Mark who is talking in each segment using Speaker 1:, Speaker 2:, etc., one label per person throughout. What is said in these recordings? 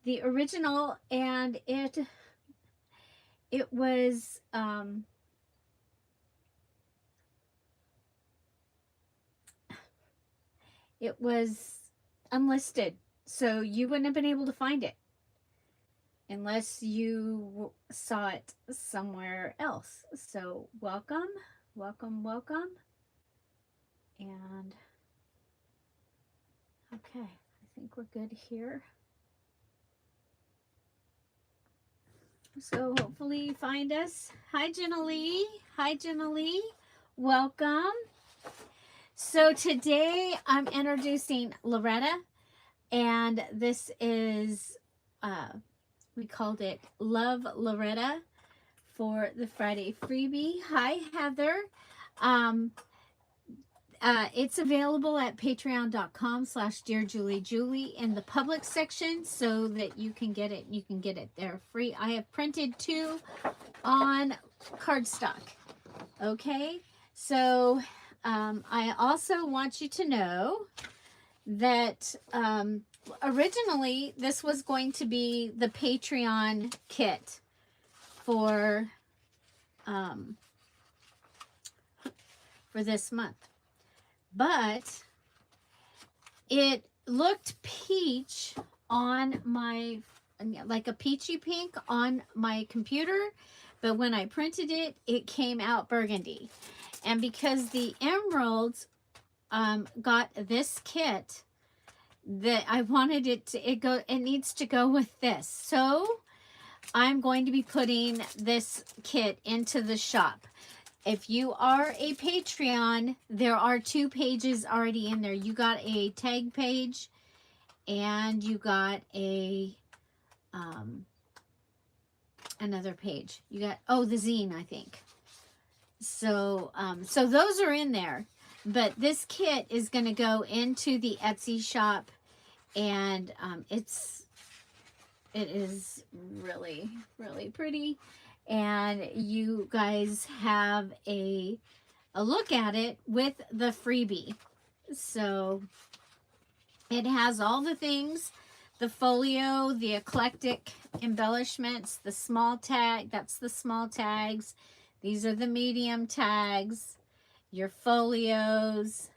Speaker 1: the original, and it was it was unlisted, so you wouldn't have been able to find it unless you saw it somewhere else. So welcome, welcome, welcome. And okay, I think we're good here. So hopefully you find us. Hi, Jenna Lee. Hi, Jenna Lee. Welcome. So today I'm introducing Loretta, and this is, we called it Love Loretta for the Friday freebie. Hi, Heather. It's available at patreon.com/dearJulieJulie in the public section so that you can get it. You can get it there free. I have printed 2 on cardstock. Okay, so I also want you to know that originally this was going to be the Patreon kit for this month. But it looked peach on my, like a peachy pink on my computer, but when I printed it, it came out burgundy. And because the emeralds got this kit, that I wanted it to, it needs to go with this. So I'm going to be putting this kit into the shop. If you are a Patreon, there are 2 pages already in there. You got a tag page and you got a another page. You got, oh, the zine, I think. So so those are in there. But this kit is going to go into the Etsy shop, and it is really, really pretty. And you guys have a look at it with the freebie. So it has all the things, the folio, the eclectic embellishments, the small tag, that's the small tags. These are the medium tags, your folios.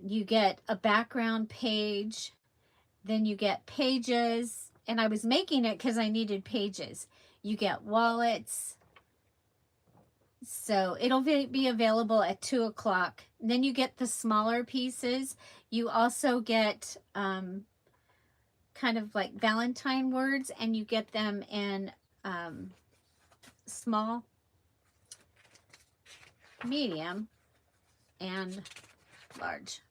Speaker 1: You get a background page, then you get pages, and I was making it because I needed pages. You get wallets. So it'll be available at 2 o'clock. Then you get the smaller pieces. You also get kind of like Valentine words, and you get them in small, medium, and large.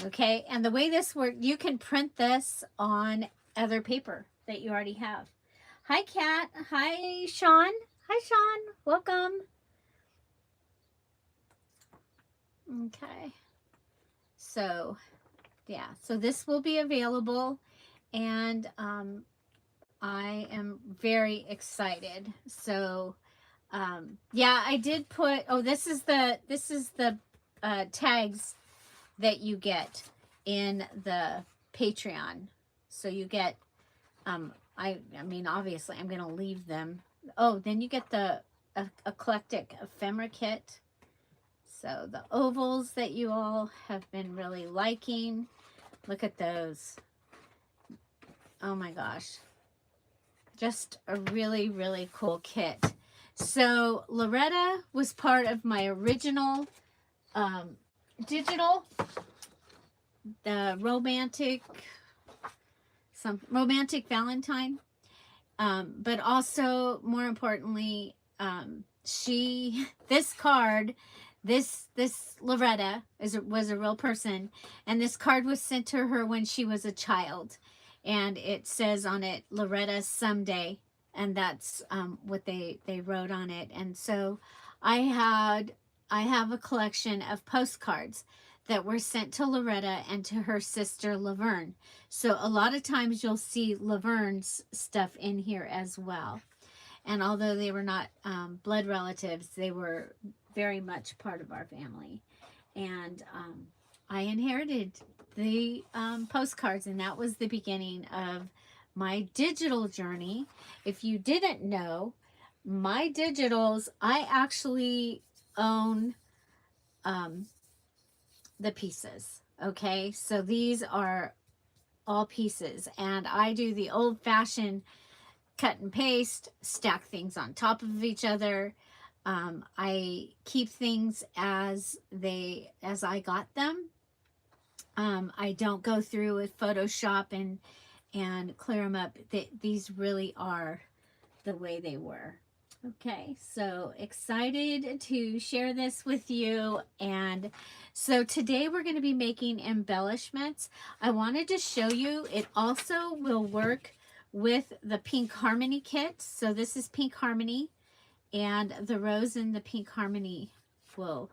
Speaker 1: Okay, and the way this works, you can print this on other paper that you already have. Hi, Kat. Hi, Sean. Hi, Sean. Welcome. Okay. So, yeah. So this will be available, and I am very excited. So, yeah, I did put. Oh, this is the tags that you get in the Patreon. So you get. I mean, obviously, I'm going to leave them. Oh, then you get the eclectic ephemera kit. So the ovals that you all have been really liking. Look at those. Oh my gosh. Just a really, really cool kit. So Loretta was part of my original digital, the romantic Valentine, but also more importantly, this card, this Loretta was a real person, and this card was sent to her when she was a child, and it says on it, Loretta someday, and that's what they wrote on it. And so I have a collection of postcards that were sent to Loretta and to her sister Laverne. So a lot of times you'll see Laverne's stuff in here as well. And although they were not blood relatives, they were very much part of our family. And I inherited the postcards, and that was the beginning of my digital journey. If you didn't know, my digitals, I actually own the pieces. Okay, so these are all pieces, and I do the old-fashioned cut and paste, stack things on top of each other. I keep things as I got them. I don't go through with Photoshop and clear them up. These really are the way they were. Okay, so excited to share this with you. And so today we're going to be making embellishments. I wanted to show you, it also will work with the Pink Harmony kit. So this is Pink Harmony, and the rose in the Pink Harmony will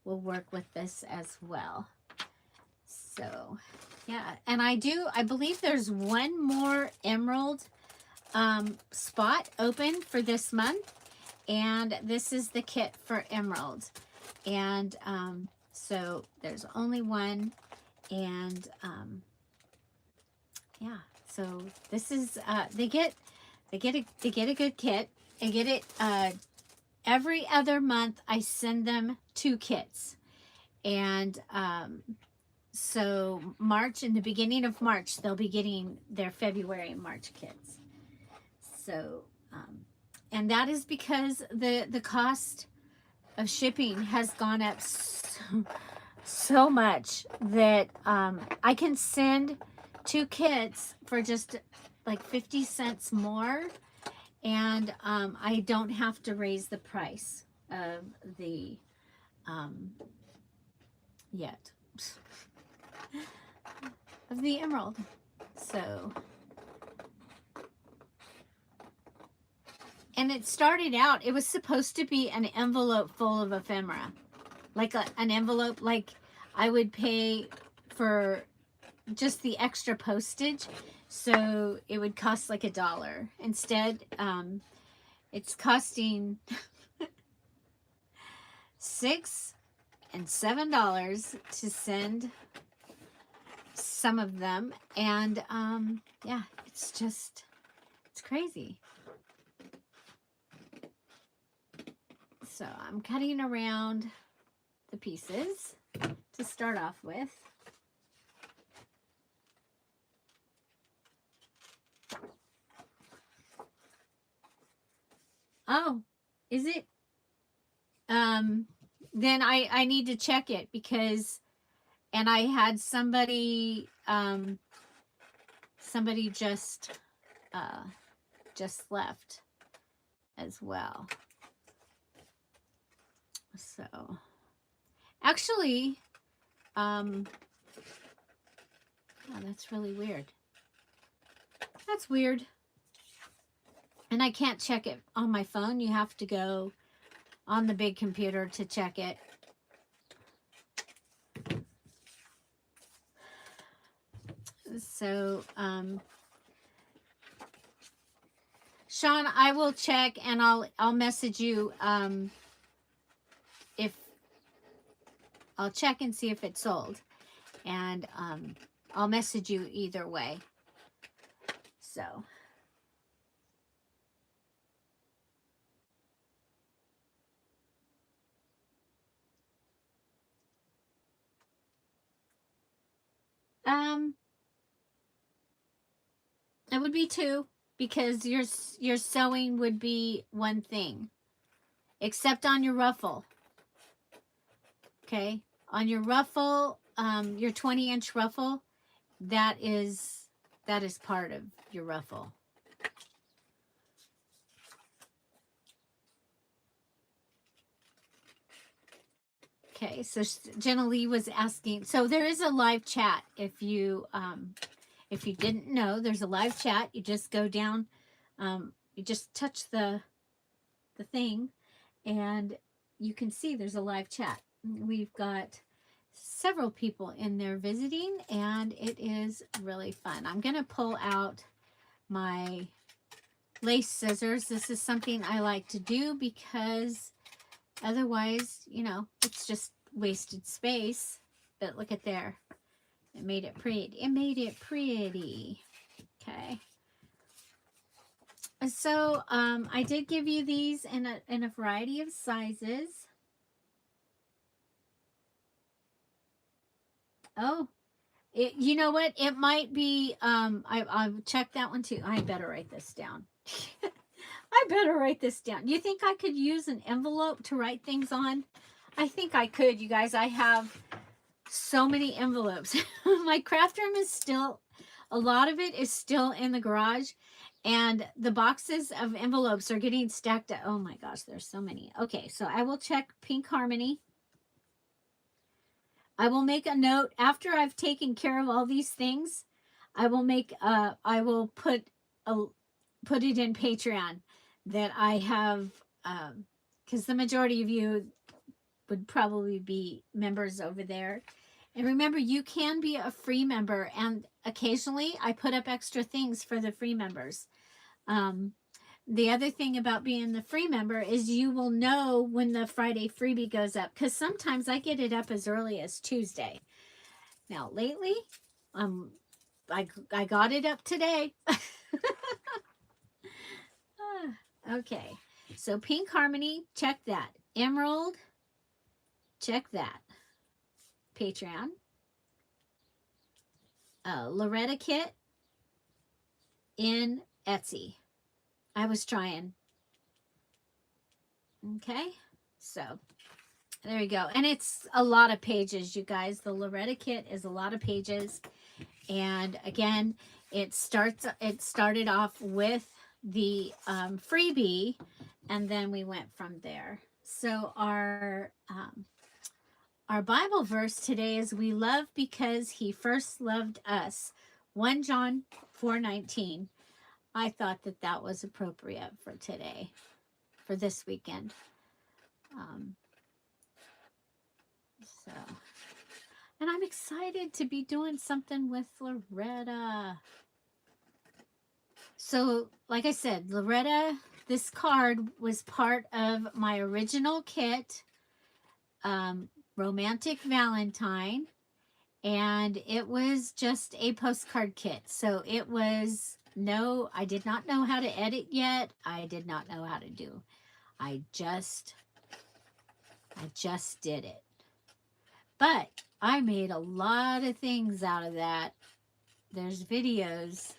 Speaker 1: work with this as well. So yeah, and I believe there's one more emerald spot open for this month, and this is the kit for emerald. And so there's only one, and yeah, so this is they get a good kit. I get it every other month. I send them 2 kits, and so March, in the beginning of March, they'll be getting their February and March kits. So and that is because the cost of shipping has gone up so much that I can send 2 kits for just like 50 cents more, and I don't have to raise the price of the yet of the emerald. So, and it started out, it was supposed to be an envelope full of ephemera, like an envelope, like I would pay for just the extra postage, so it would cost like $1. Instead, it's costing $6 and $7 to send some of them, and yeah, it's crazy. So I'm cutting around the pieces to start off with. Oh, is it? Then I need to check it, because, and I had somebody just left as well. So actually, oh, that's really weird. That's weird. And I can't check it on my phone. You have to go on the big computer to check it. So, Sean, I will check, and I'll message you if I'll check and see if it's sold, and I'll message you either way. So. It would be 2, because your sewing would be one thing, except on your ruffle. Okay, on your ruffle, your 20-inch ruffle, that is part of your ruffle. Okay, so Jenna Lee was asking, so there is a live chat. If you didn't know, there's a live chat. You just go down, you just touch the thing, and you can see there's a live chat. We've got several people in there visiting, and it is really fun. I'm going to pull out my lace scissors. This is something I like to do, because otherwise, you know, it's just wasted space. But look at there. It made it pretty. It made it pretty. Okay. So I did give you these in a variety of sizes. Oh, you know what? It might be. I'll check that one too. I better write this down. I better write this down. You think I could use an envelope to write things on? I think I could, you guys. I have so many envelopes. My craft room is still, a lot of it is still in the garage, and the boxes of envelopes are getting stacked up. Oh my gosh, there's so many. Okay, so I will check Pink Harmony. I will make a note after I've taken care of all these things. I will put it in Patreon that I have, because the majority of you would probably be members over there. And remember, you can be a free member, and occasionally I put up extra things for the free members. The other thing about being the free member is you will know when the Friday freebie goes up, because sometimes I get it up as early as Tuesday. Now, lately, I got it up today. Okay, so Pink Harmony, check that. Emerald, check that. Patreon. Loretta Kit in Etsy. I was trying. Okay, so there you go. And it's a lot of pages, you guys. The Loretta Kit is a lot of pages. And again, it started off with the freebie, and then we went from there. So our Bible verse today is, we love because he first loved us. 1 John 4:19. I thought that was appropriate for today, for this weekend. And I'm excited to be doing something with Loretta. So, like I said, Loretta, this card was part of my original kit, Romantic Valentine, and it was just a postcard kit. So it was I did not know how to edit yet. I did not know how to do. I just did it. But I made a lot of things out of that. There's videos.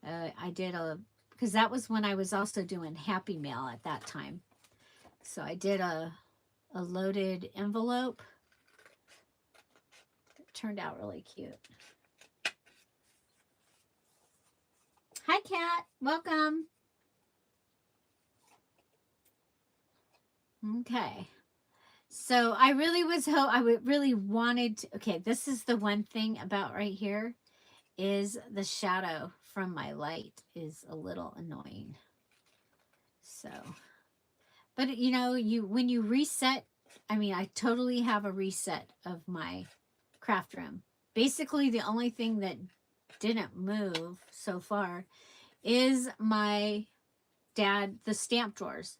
Speaker 1: I did because that was when I was also doing Happy Mail at that time. So I did a loaded envelope. It turned out really cute. Hi, Kat. Welcome. Okay. So I really wanted to, okay, this is the one thing about right here, is the shadow from my light is a little annoying. So, but you know, when you reset, I mean, I totally have a reset of my craft room. Basically, the only thing that didn't move so far is the stamp drawers,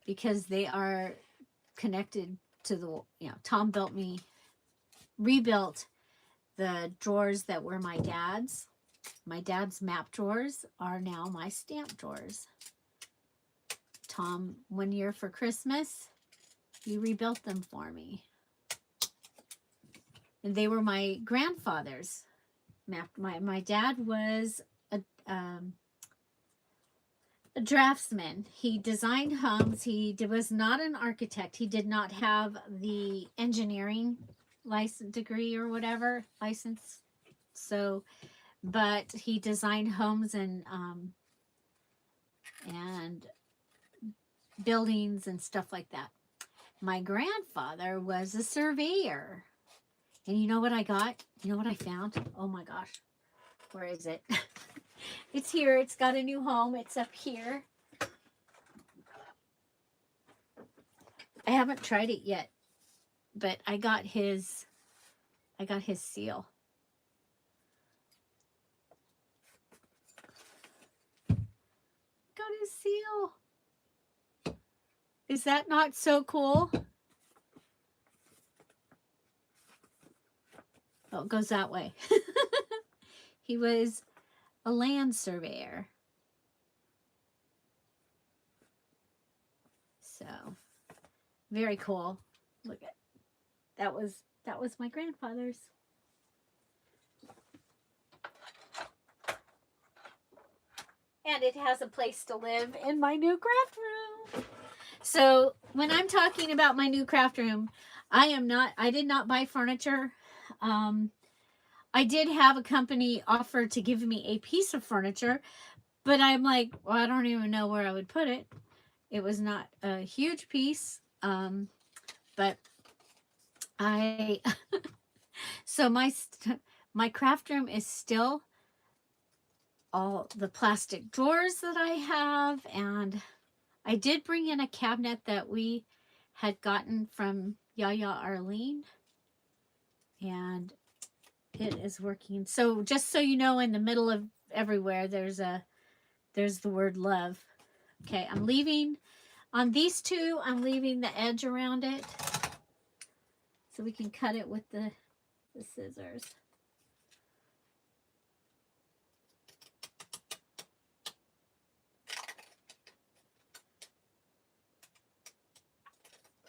Speaker 1: because they are connected to the, Tom rebuilt the drawers that were my dad's. My dad's map drawers are now my stamp drawers. Tom, one year for Christmas, he rebuilt them for me. And they were my grandfather's map. My dad was a draftsman. He designed homes. He was not an architect. He did not have the engineering license degree or whatever license. So, but he designed homes and buildings and stuff like that. My grandfather was a surveyor. And you know what I got? You know what I found? Oh my gosh. Where is it? It's here. It's got a new home. It's up here. I haven't tried it yet, but I got his seal. Got his seal. Is that not so cool? Oh, it goes that way. He was a land surveyor. So, very cool. Look at that was my grandfather's. And it has a place to live in my new craft room. So when I'm talking about my new craft room, I did not buy furniture. I did have a company offer to give me a piece of furniture, but I'm like, well, I don't even know where I would put it. It was not a huge piece. But so my craft room is still all the plastic drawers that I have, and I did bring in a cabinet that we had gotten from Yaya Arlene, and it is working. So just so you know, in the middle of everywhere, there's the word love. Okay, I'm leaving on these two. I'm leaving the edge around it so we can cut it with the scissors.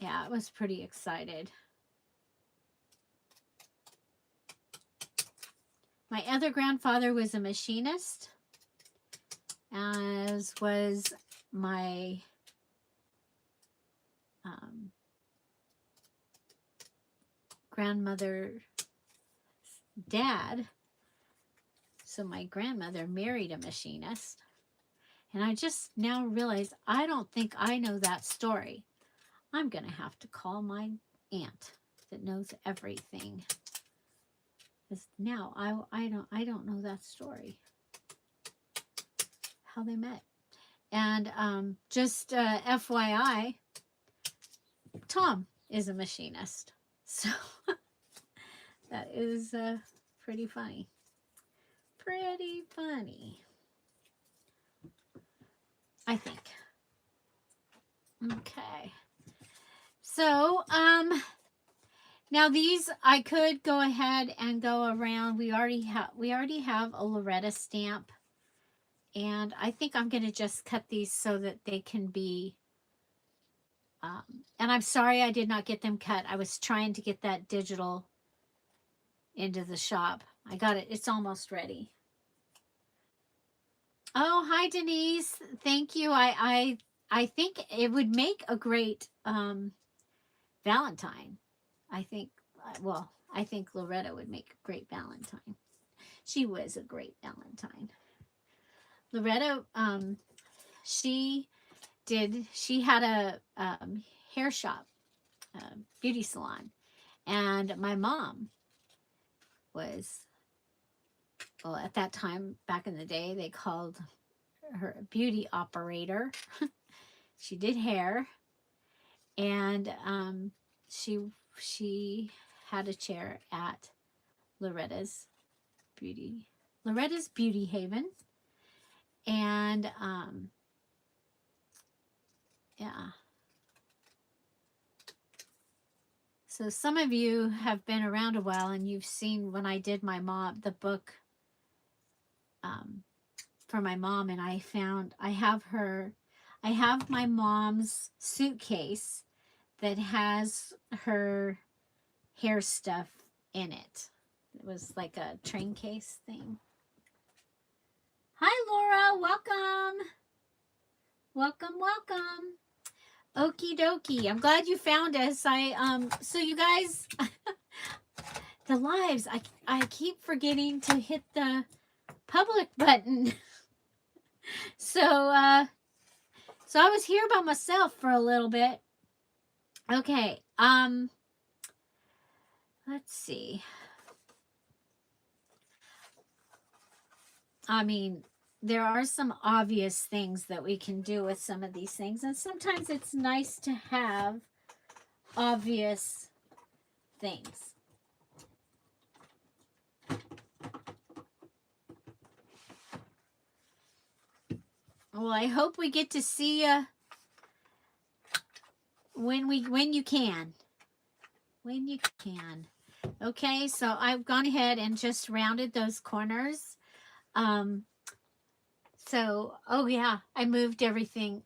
Speaker 1: Yeah, I was pretty excited. My other grandfather was a machinist, as was my grandmother's dad. So my grandmother married a machinist. And I just now realize I don't think I know that story. I'm going to have to call my aunt that knows everything. Because now I don't know that story. How they met. And just FYI, Tom is a machinist. So that is pretty funny. Pretty funny, I think. Okay. So, now these I could go ahead and go around. We already have a Loretta stamp, and I think I'm going to just cut these so that they can be. And I'm sorry I did not get them cut. I was trying to get that digital into the shop. I got it. It's almost ready. Oh, hi Denise. Thank you. I think it would make a great Valentine. I think Loretta would make a great Valentine. She was a great Valentine. Loretta, she had a hair shop, beauty salon, and my mom was, well, at that time, back in the day, they called her a beauty operator. She did hair, and she had a chair at Loretta's Beauty Haven, and yeah. So some of you have been around a while, and you've seen when I did the book for my mom, and I have my mom's suitcase that has her hair stuff in it. It was like a train case thing. Hi, Laura. Welcome. Welcome, welcome. Okie dokie. I'm glad you found us. So you guys, the lives, I keep forgetting to hit the public button. So I was here by myself for a little bit. Okay. Let's see. I mean, there are some obvious things that we can do with some of these things, and sometimes it's nice to have obvious things. Well, I hope we get to see you when you can. When you can. Okay, so I've gone ahead and just rounded those corners. Um, so, oh yeah, I moved everything.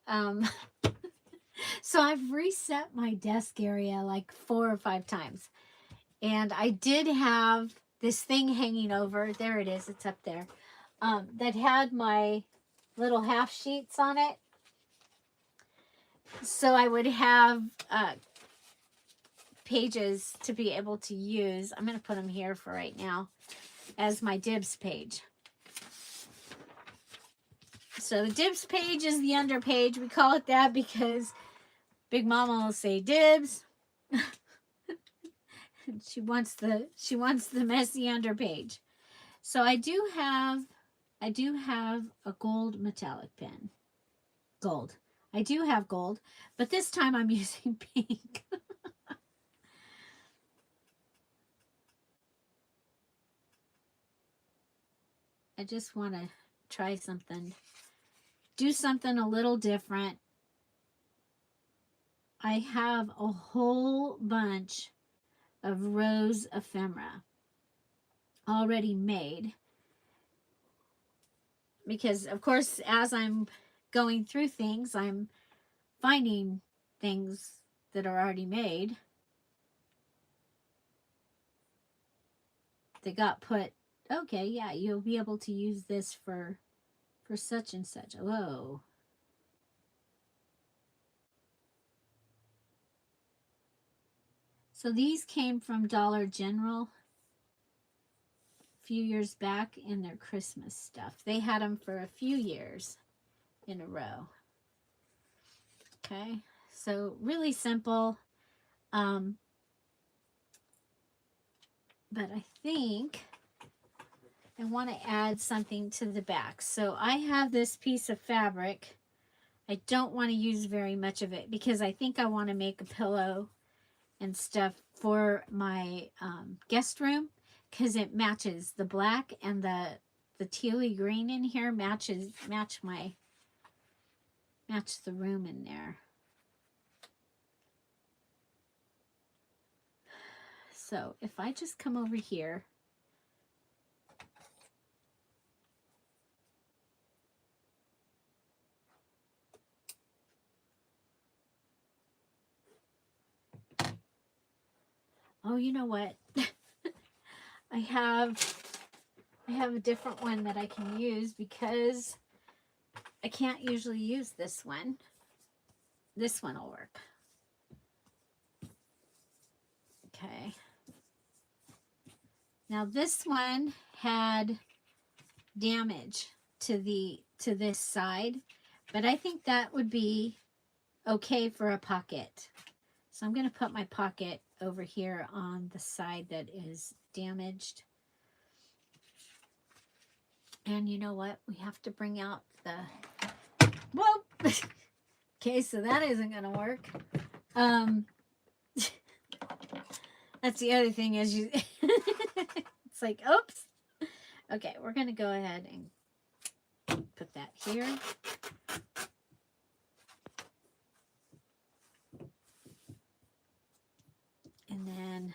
Speaker 1: So I've reset my desk area like 4 or 5 times. And I did have this thing hanging over. There it is. It's up there. That had my little half sheets on it. So I would have pages to be able to use. I'm going to put them here for right now as my dibs page. So the dibs page is the under page. We call it that because Big Mama will say dibs. she wants the messy under page. So I do have a gold metallic pen. Gold. I do have gold, but this time I'm using pink. I just want to try something. Do something a little different. I have a whole bunch of rose ephemera already made. Because, of course, as I'm going through things, I'm finding things that are already made. They got put, okay, yeah, you'll be able to use this for such and such. Whoa. So these came from Dollar General a few years back in their Christmas stuff. They had them for a few years in a row. Okay, so really simple. But I think I want to add something to the back. So I have this piece of fabric. I don't want to use very much of it because I think I want to make a pillow and stuff for my guest room, because it matches the black and the tealy green in here match the room in there. So if I just come over here, oh, you know what? I have a different one that I can use because I can't usually use this one. This one will work. Okay. Now this one had damage to this side, but I think that would be okay for a pocket. So I'm going to put my pocket over here on the side that is damaged. And you know what? We have to bring out the, whoa! Okay, so that isn't going to work. That's the other thing is you, it's like, oops. Okay, we're going to go ahead and put that here. And then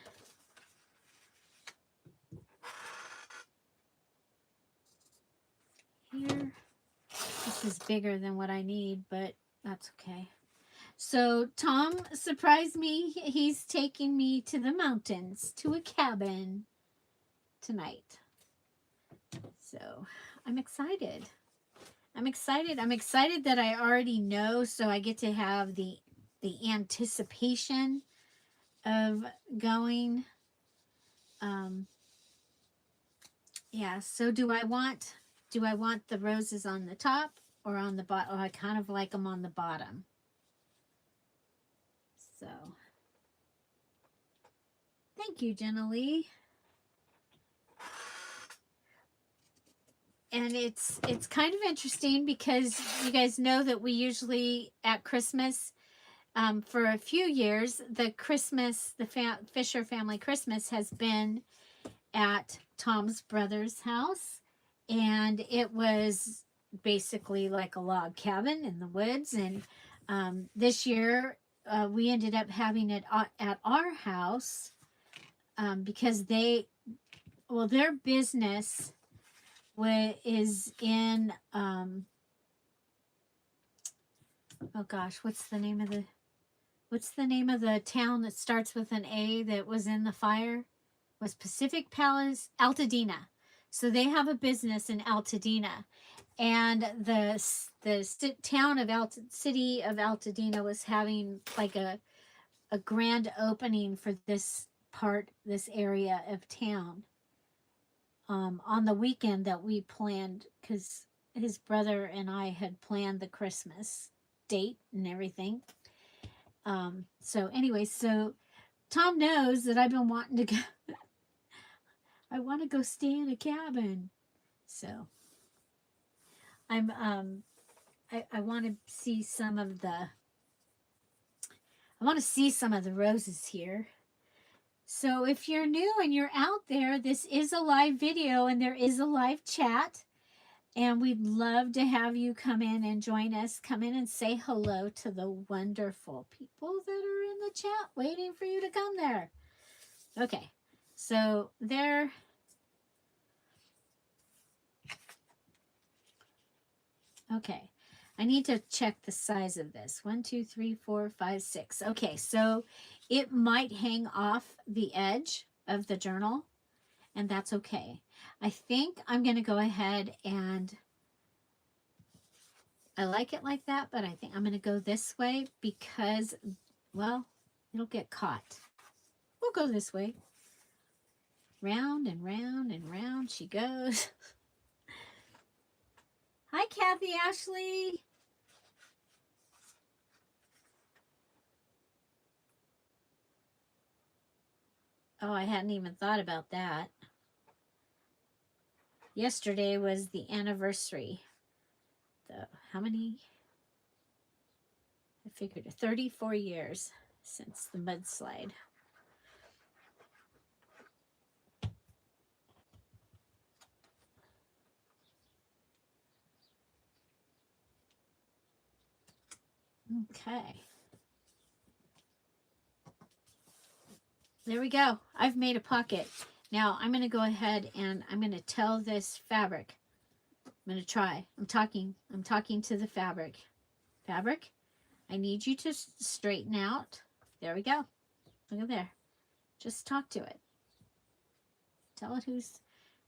Speaker 1: here. This is bigger than what I need, but that's okay. So Tom surprised me. He's taking me to the mountains, to a cabin tonight. So I'm excited. I'm excited that I already know, so I get to have the anticipation of going. Yeah, so do I want the roses on the top or on the bottom? Oh, I kind of like them on the bottom. So, thank you, Jenna Lee. And it's kind of interesting because you guys know that we usually at Christmas, for a few years, the Fisher family Christmas has been at Tom's brother's house, and it was basically like a log cabin in the woods. And this year we ended up having it at our house. because their business is in, oh gosh, what's the name of the town that starts with an A that was in the fire? Was Pacific Palace, Altadena. So they have a business in Altadena, and the town of city of Altadena was having like a grand opening for this area of town on the weekend that we planned, because his brother and I had planned the Christmas date and everything. So anyway, so Tom knows that I've been wanting to go. I want to go stay in a cabin. So I'm I want to see some of the roses here. So if you're new and you're out there, this is a live video and there is a live chat. And we'd love to have you come in and join us. Come in and say hello to the wonderful people that are in the chat waiting for you to come there. Okay, so there. Okay, I need to check the size of this. 1, 2, 3, 4, 5, 6. Okay, so it might hang off the edge of the journal, and that's okay. I think I'm going to go ahead and I like it like that, but I think I'm going to go this way because, well, it'll get caught. We'll go this way. Round and round and round she goes. Hi, Kathy Ashley. Oh, I hadn't even thought about that. Yesterday was the anniversary. How many? I figured 34 years since the mudslide. Okay. There we go. I've made a pocket. Now I'm going to go ahead and I'm going to tell this fabric. I'm going to try. I'm talking to the fabric. Fabric, I need you to straighten out. There we go. Look at there. Just talk to it. Tell it who's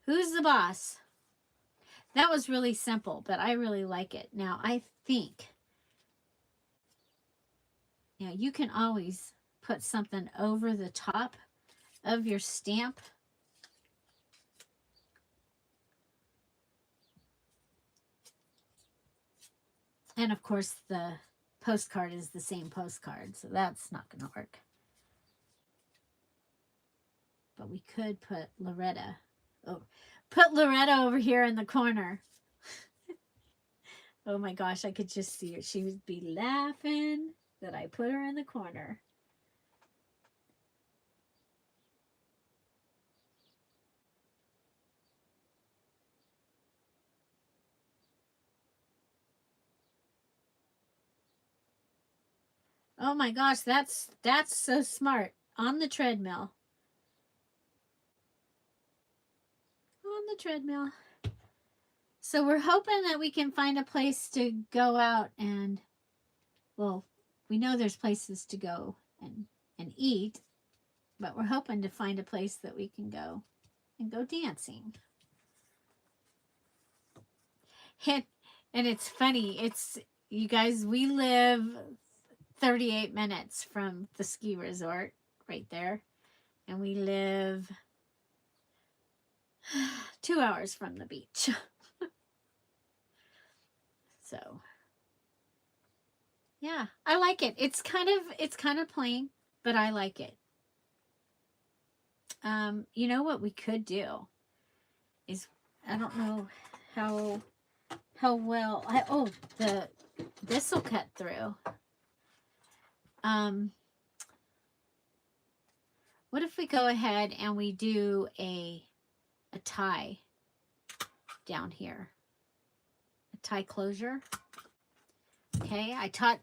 Speaker 1: the boss. That was really simple, but I really like it. Now I think, now you can always put something over the top of your stamp. And of course the postcard is the same postcard, so that's not going to work. But we could put Loretta. Oh, put Loretta over here in the corner. Oh my gosh, I could just see her. She would be laughing that I put her in the corner. Oh my gosh, that's so smart. On the treadmill. On the treadmill. So we're hoping that we can find a place to go out and, well, we know there's places to go and eat, but we're hoping to find a place that we can go and go dancing. And it's funny, you guys, we live 38 minutes from the ski resort right there, and we live 2 hours from the beach. So yeah, I like it. It's kind of plain, but I like it. You know what we could do is, I don't know how well this will cut through. What if we go ahead and we do a tie down here, a tie closure. Okay, I taught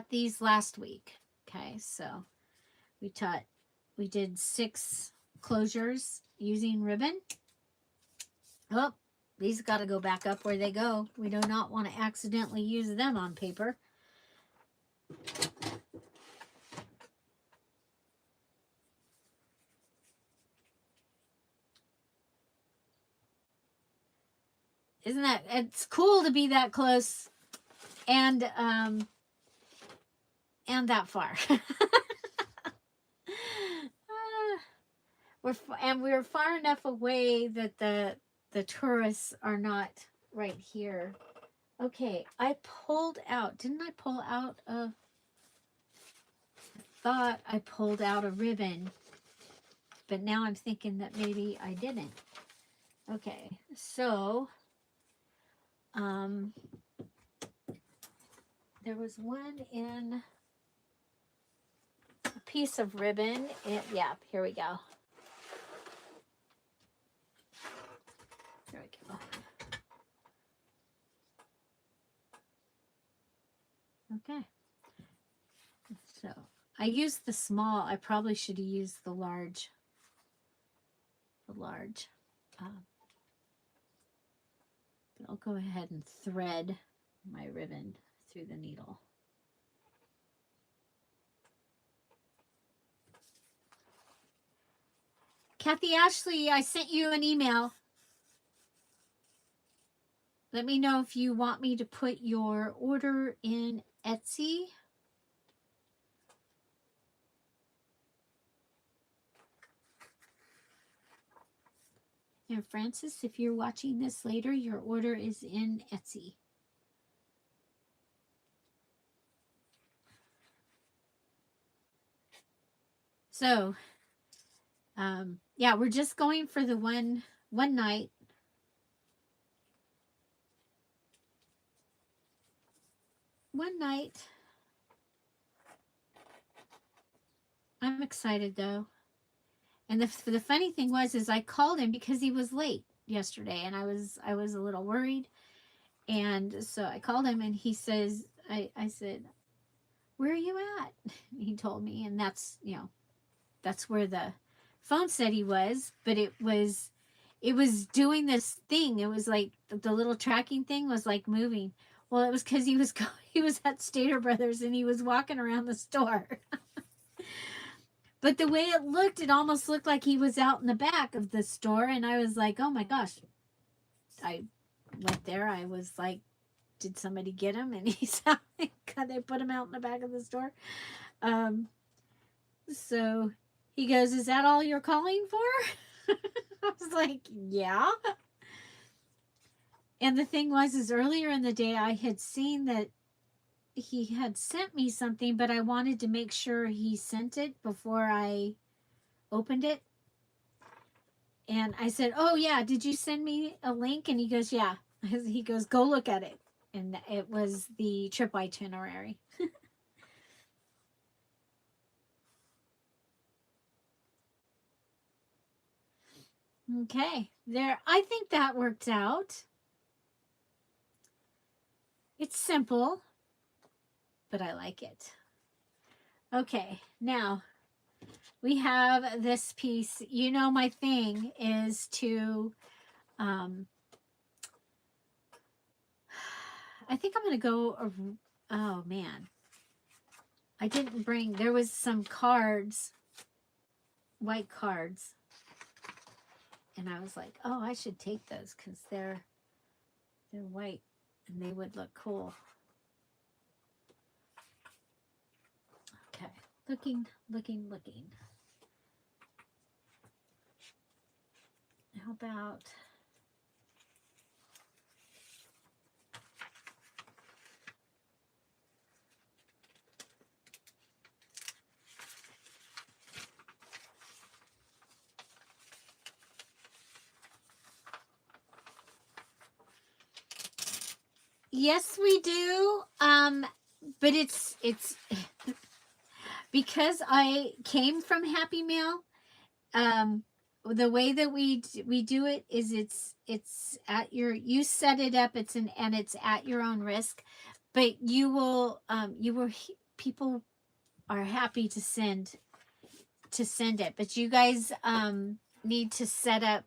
Speaker 1: these last week. Okay, so we did 6 closures using ribbon. Oh, these got to go back up where they go. We do not want to accidentally use them on paper. Isn't that, it's cool to be that close and that far. We're far enough away that the tourists are not right here. Okay, I pulled out. Didn't I pull out a... thought I pulled out a ribbon, but now I'm thinking that maybe I didn't. Okay, so there was one in a piece of ribbon. Yeah, here we go. There we go. Okay. So I used the small. I probably should have used the large. But I'll go ahead and thread my ribbon through the needle. Kathy Ashley, I sent you an email. Let me know if you want me to put your order in Etsy. And Francis, if you're watching this later, your order is in Etsy. So, yeah, we're just going for the one night. One night. I'm excited though. And the funny thing was I called him because he was late yesterday, and I was a little worried. And so I called him, and he says, I said, "Where are you at?" He told me, and that's, you know, that's where the phone said he was, but it was doing this thing. It was like the little tracking thing was like moving. Well, it was because he was at Stater Brothers, and he was walking around the store. But the way it looked, it almost looked like he was out in the back of the store. And I was like, oh my gosh. I went there. I was like, did somebody get him? And he's out. They put him out in the back of the store. So he goes, is that all you're calling for? I was like, yeah. And the thing was, is earlier in the day, I had seen that he had sent me something, but I wanted to make sure he sent it before I opened it. And I said, oh yeah, did you send me a link? And he goes, yeah. He goes, go look at it. And it was the trip itinerary. Okay, there. I think that worked out. It's simple, but I like it. Okay, now we have this piece. You know, my thing is to, I think I'm going to go, oh man, I didn't bring, there was some cards, white cards, and I was like, oh, I should take those because they're white and they would look cool. Okay, looking. How about, yes, we do. But it's because I came from Happy Mail. The way that we do it is it's at your, you set it up. And it's at your own risk, but people are happy to send to send it. But you guys need to set up,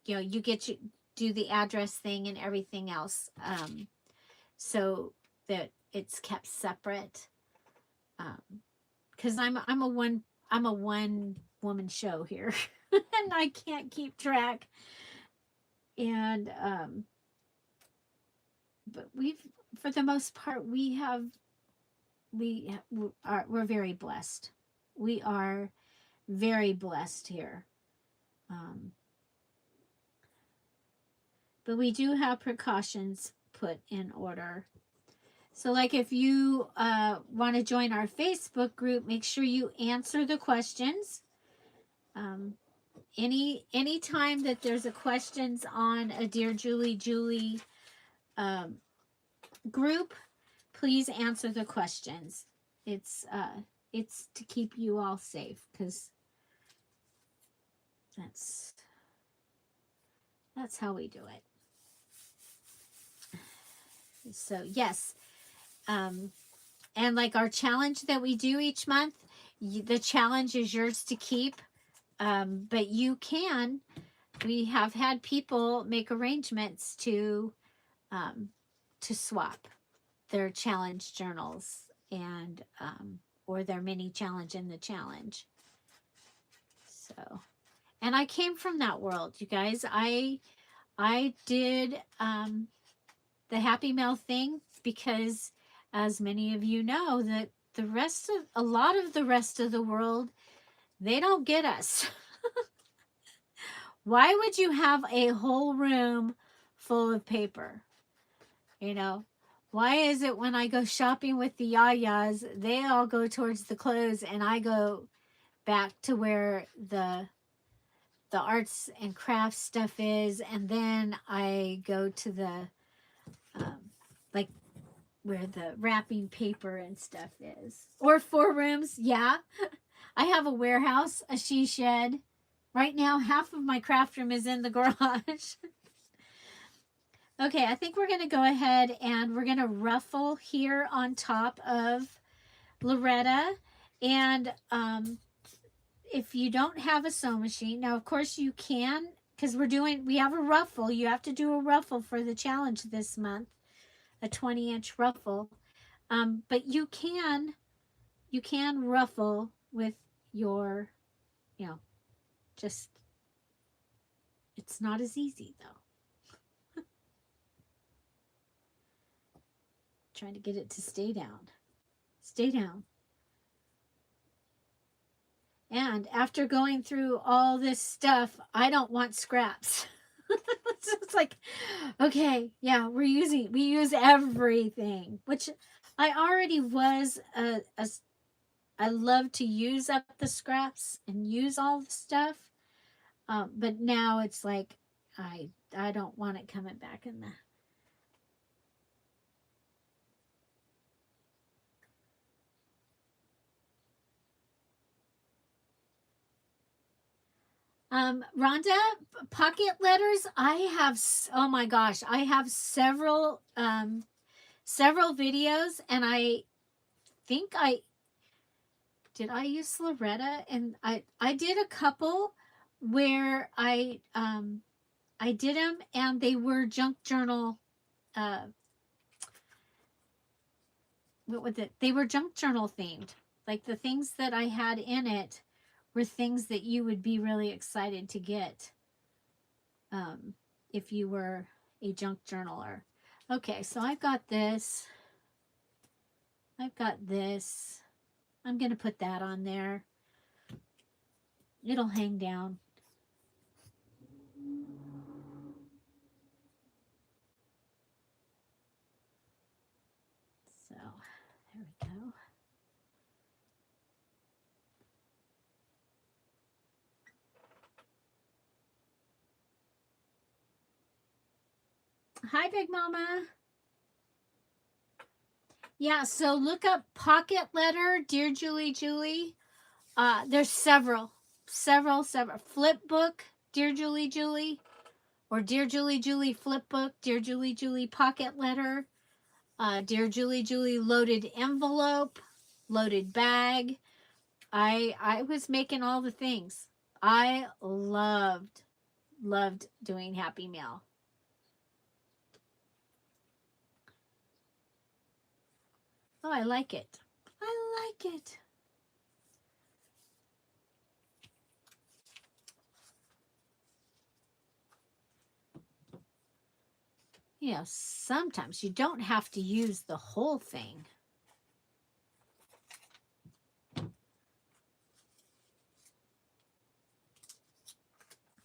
Speaker 1: you know, you do the address thing and everything else, so that it's kept separate. Because I'm a one woman show here, and I can't keep track. And but for the most part, we're very blessed. We are very blessed here. But we do have precautions put in order. So like if you want to join our Facebook group, make sure you answer the questions. Any time that there's a questions on a Dear Julie Julie group, please answer the questions. It's to keep you all safe, because that's how we do it. So yes, and like our challenge that we do each month, the challenge is yours to keep, but we have had people make arrangements to swap their challenge journals and or their mini challenge in the challenge. So, and I came from that world, you guys. I did the Happy Mail thing because, as many of you know, that a lot of the rest of the world, they don't get us. Why would you have a whole room full of paper? You know, why is it when I go shopping with the Yayas, they all go towards the clothes and I go back to where the arts and crafts stuff is, and then I go to the like where the wrapping paper and stuff is. Or 4 rooms, yeah. I have a warehouse, a she shed. Right now, half of my craft room is in the garage. Okay, I think we're going to go ahead and we're going to ruffle here on top of Loretta. And if you don't have a sewing machine, now of course you can, because we have a ruffle. You have to do a ruffle for the challenge this month, a 20-inch ruffle. But you can ruffle with your, you know, just, it's not as easy though. Trying to get it to stay down. Stay down. And after going through all this stuff, I don't want scraps. It's like, okay, yeah, we use everything, which I already was I love to use up the scraps and use all the stuff. But now it's like, I don't want it coming back in the... Rhonda, pocket letters, I have, oh my gosh, I have several videos, and I think did I use Loretta? And I did a couple where I did them, and they were junk journal, what was it? They were junk journal themed. Like the things that I had in it were things that you would be really excited to get if you were a junk journaler. Okay, so I've got this. I've got this. I'm going to put that on there. It'll hang down. So, there we go. Hi, Big Mama. Yeah, so look up pocket letter, Dear Julie Julie. There's several. Flip book, Dear Julie Julie. Or Dear Julie Julie flip book, Dear Julie Julie pocket letter. Dear Julie Julie loaded envelope, loaded bag. I was making all the things. I loved doing Happy Meal. Oh, I like it. I like it. You know, sometimes you don't have to use the whole thing.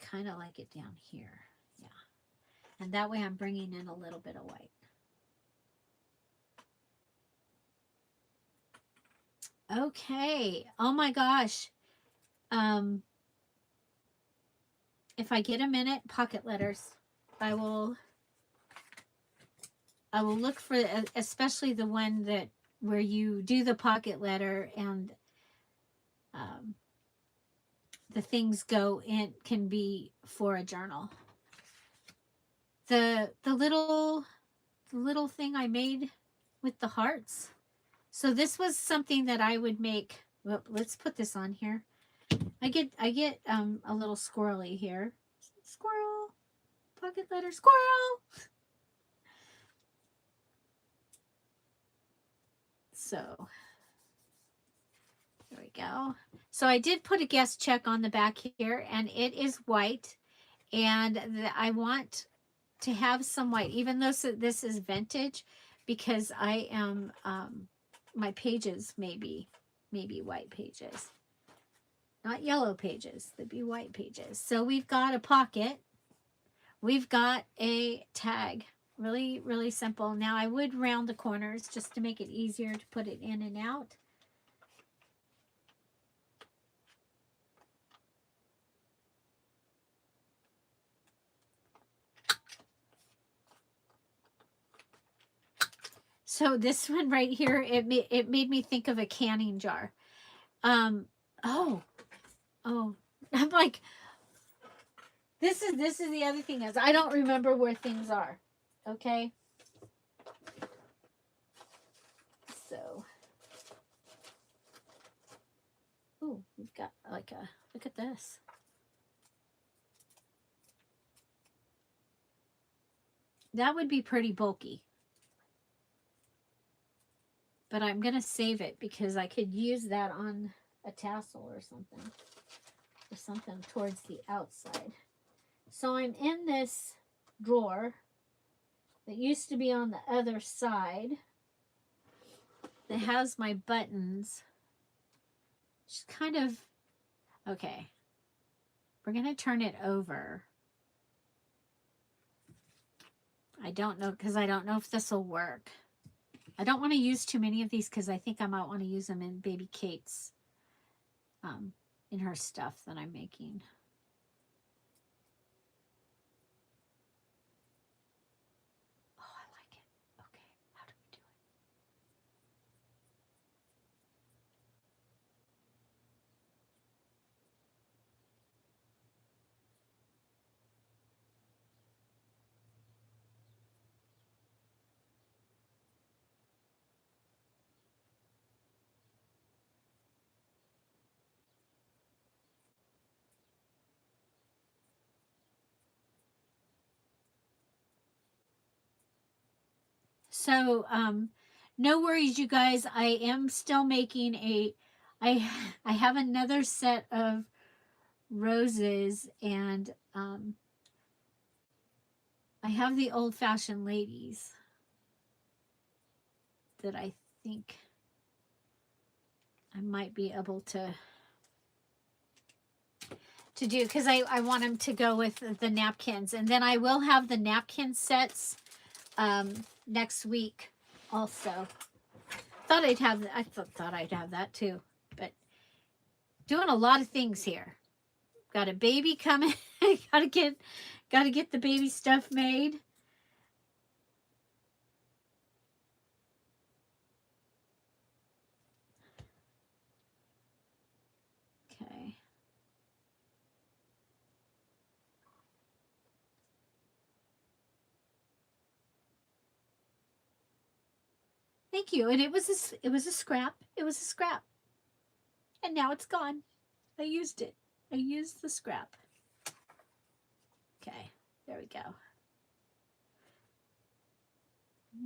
Speaker 1: Kind of like it down here. Yeah. And that way I'm bringing in a little bit of white. Okay. Oh my gosh. If I get a minute, pocket letters. I will look for, especially the one that where you do the pocket letter and the things go in, can be for a journal. The little thing I made with the hearts. So this was something that I would make. Well, let's put this on here. I get a little squirrely here. Squirrel, pocket letter, squirrel. So there we go. So I did put a guest check on the back here, and it is white, and I want to have some white, even though this is vintage, because I am my pages maybe white pages, not yellow pages. They'd be white pages. So we've got a pocket, we've got a tag. Really, really simple. Now I would round the corners just to make it easier to put it in and out. So this one right here, it made me think of a canning jar. Oh, I'm like, this is the other thing, is I don't remember where things are. Okay. So, ooh, we've got like a, look at this. That would be pretty bulky. But I'm going to save it because I could use that on a tassel or something. Or something towards the outside. So I'm in this drawer that used to be on the other side. That has my buttons. Just kind of, okay. We're going to turn it over. I don't know, because I don't know if this will work. I don't want to use too many of these because I think I might want to use them in baby Kate's, in her stuff that I'm making. Oh, I like it. Okay, how do we do it? So, no worries, you guys. I am still making I have another set of roses, and I have the old-fashioned ladies that I think I might be able to do, because I want them to go with the napkins, and then I will have the napkin sets next week also. Thought I'd have that too, but doing a lot of things here. Got a baby coming. gotta get the baby stuff made. Okay. Thank you. And it was a scrap. It was a scrap. And now it's gone. I used it. I used the scrap. Okay, there we go.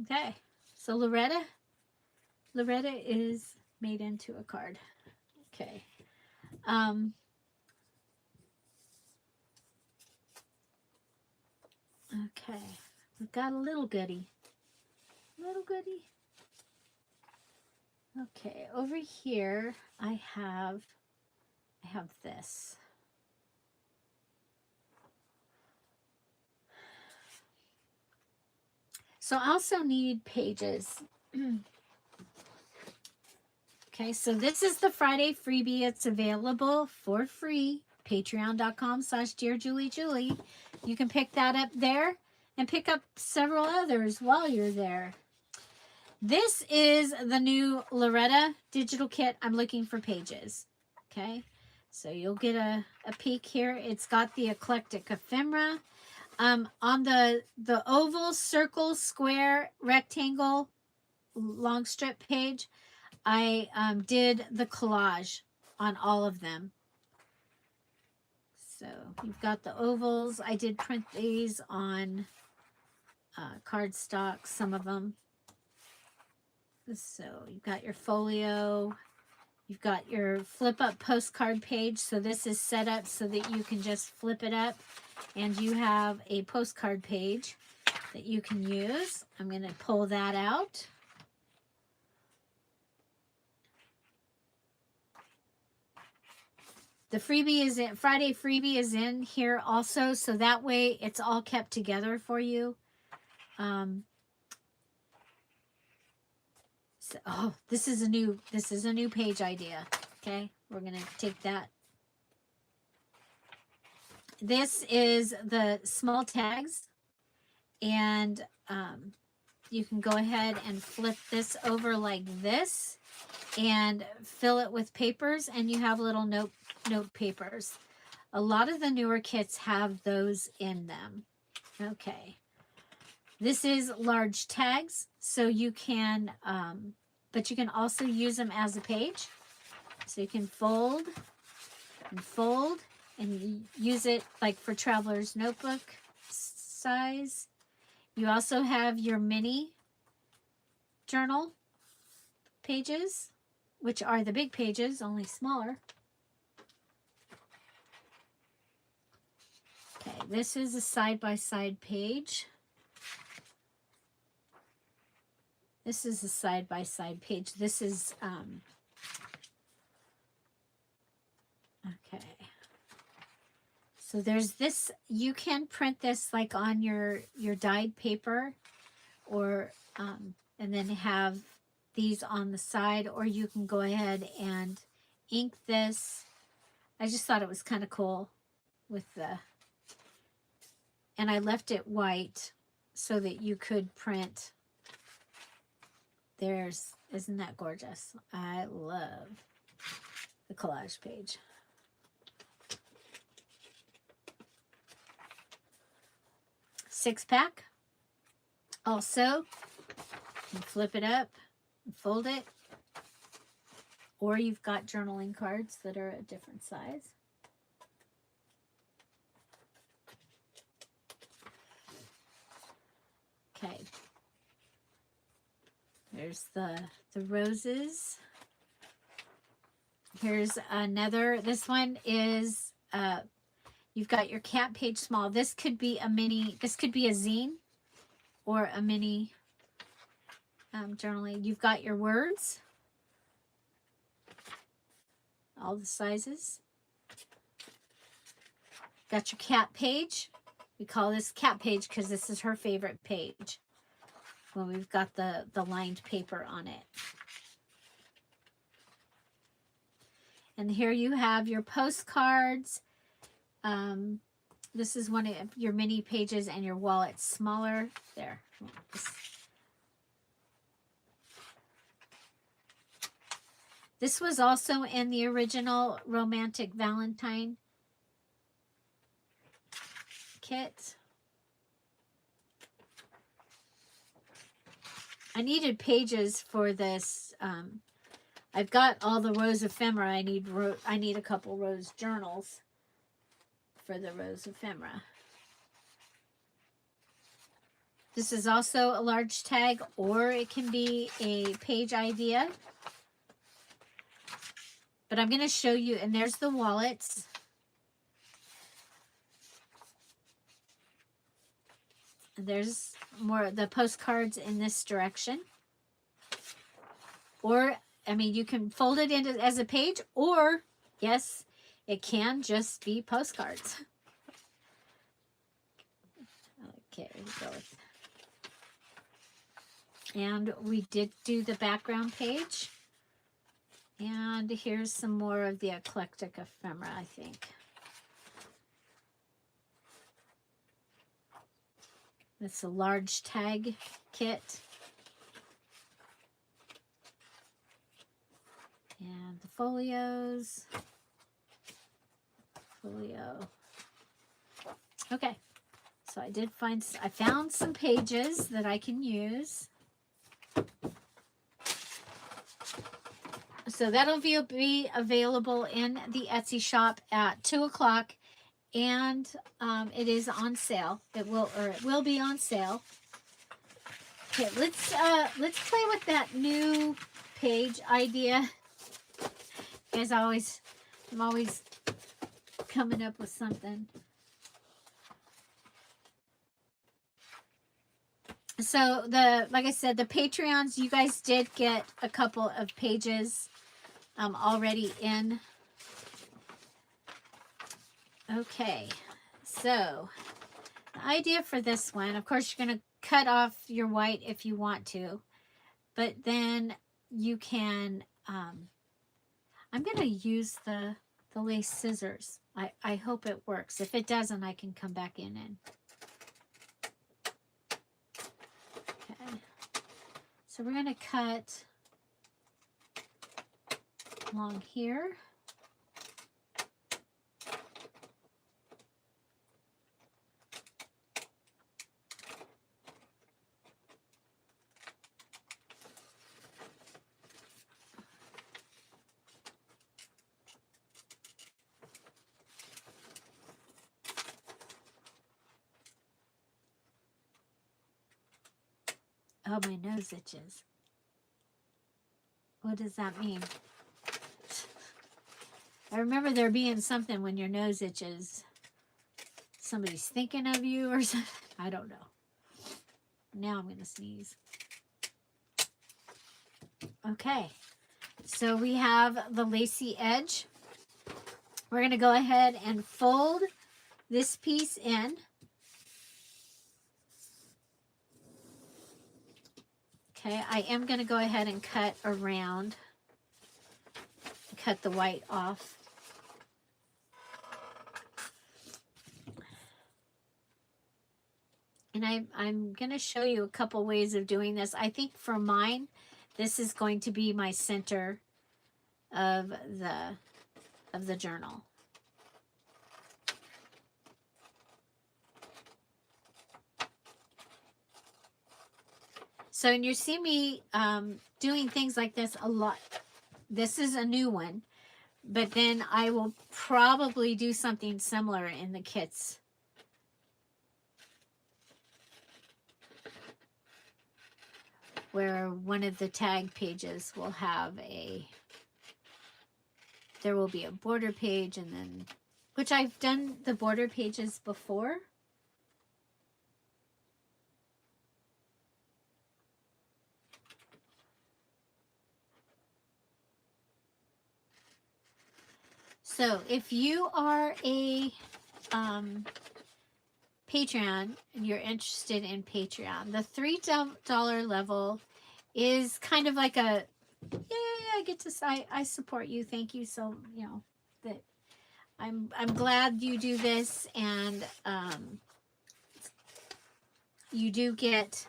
Speaker 1: Okay, so Loretta is made into a card. Okay. Okay, we've got a little goodie. Little goodie. Okay, over here I have this. So I also need pages. Okay, so this is the Friday freebie. It's available for free. Patreon.com/dearJulieJulie. You can pick that up there and pick up several others while you're there. This is the new Loretta digital kit. I'm looking for pages. Okay, so you'll get a peek here. It's got the eclectic ephemera. On the oval, circle, square, rectangle, long strip page, I did the collage on all of them. So you've got the ovals. I did print these on cardstock, some of them. So you've got your folio. You've got your flip up postcard page. So this is set up so that you can just flip it up and you have a postcard page that you can use. I'm going to pull that out. The freebie is in, Friday freebie is in here also, so that way it's all kept together for you. So, oh, this is a new page idea. Okay, we're gonna take that. This is the small tags, and you can go ahead and flip this over like this and fill it with papers, and you have little note papers. A lot of the newer kits have those in them. Okay. This is large tags, so you can, but you can also use them as a page. So you can fold and fold and use it like for traveler's notebook size. You also have your mini journal pages, which are the big pages, only smaller. Okay, this is a side-by-side page. This is a side-by-side page. This is, okay. So there's this, you can print this like on your dyed paper, or, and then have these on the side, or you can go ahead and ink this. I just thought it was kind of cool with the, and I left it white so that you could print. Isn't that gorgeous? I love the collage page. Six pack. Also, you flip it up and fold it. Or you've got journaling cards that are a different size. Okay. There's the roses. Here's another. This one is, you've got your cat page small. This could be a mini, this could be a zine or a mini journaling. You've got your words, all the sizes. Got your cat page. We call this cat page because this is her favorite page when we've got the lined paper on it. And here you have your postcards. This is one of your mini pages, and your wallet's smaller. There. This was also in the original Romantic Valentine kit. I needed pages for this I've got all the rose ephemera. I need a couple rose journals for the rose ephemera. This is also a large tag, or it can be a page idea. But I'm going to show you, and there's the wallets. There's more the postcards in this direction. Or, I mean, you can fold it into as a page, or, yes, it can just be postcards. Okay, go with. And we did do the background page. And here's some more of the eclectic ephemera, I think. It's a large tag kit. And the folios. Folio. Okay. So I found some pages that I can use. So that'll be available in the Etsy shop at 2 o'clock, and it is on sale. It will be on sale. Okay, let's play with that new page idea. As always, I'm always coming up with something. So like I said, the Patreons, you guys did get a couple of pages already in. Okay, so the idea for this one, of course, you're going to cut off your white if you want to, but then you can, I'm going to use the lace scissors. I hope it works. If it doesn't, I can come back in and, okay. So we're going to cut along here. Oh, my nose itches. What does that mean? I remember there being something when your nose itches. Somebody's thinking of you or something. I don't know. Now I'm going to sneeze. Okay. So we have the lacy edge. We're going to go ahead and fold this piece in. Okay, I am going to go ahead and cut around. Cut the white off. And I'm going to show you a couple ways of doing this. I think for mine, this is going to be my center of the journal. So, and you see me doing things like this a lot. This is a new one, but then I will probably do something similar in the kits. Where one of the tag pages will have there will be a border page, and then, which I've done the border pages before. So if you are a Patreon and you're interested in Patreon, the $3 level is kind of like a, yeah, I get to say I support you. Thank you. So, you know, that I'm glad you do this, and you do get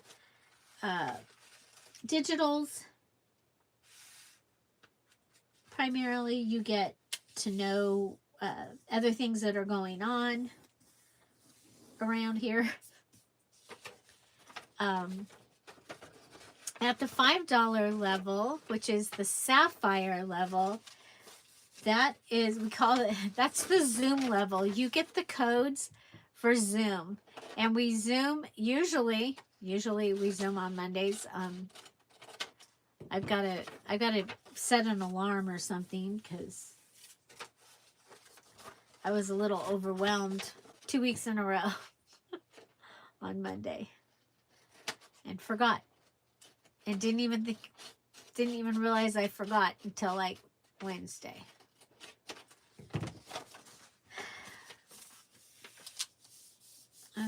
Speaker 1: digitals. Primarily, you get to know other things that are going on around here. And At the $5 level, which is the sapphire level, that is, we call it, that's the Zoom level. You get the codes for Zoom. And we Zoom, usually we Zoom on Mondays. I've got to set an alarm or something because I was a little overwhelmed 2 weeks in a row on Monday and forgot. And didn't even realize I forgot until like Wednesday.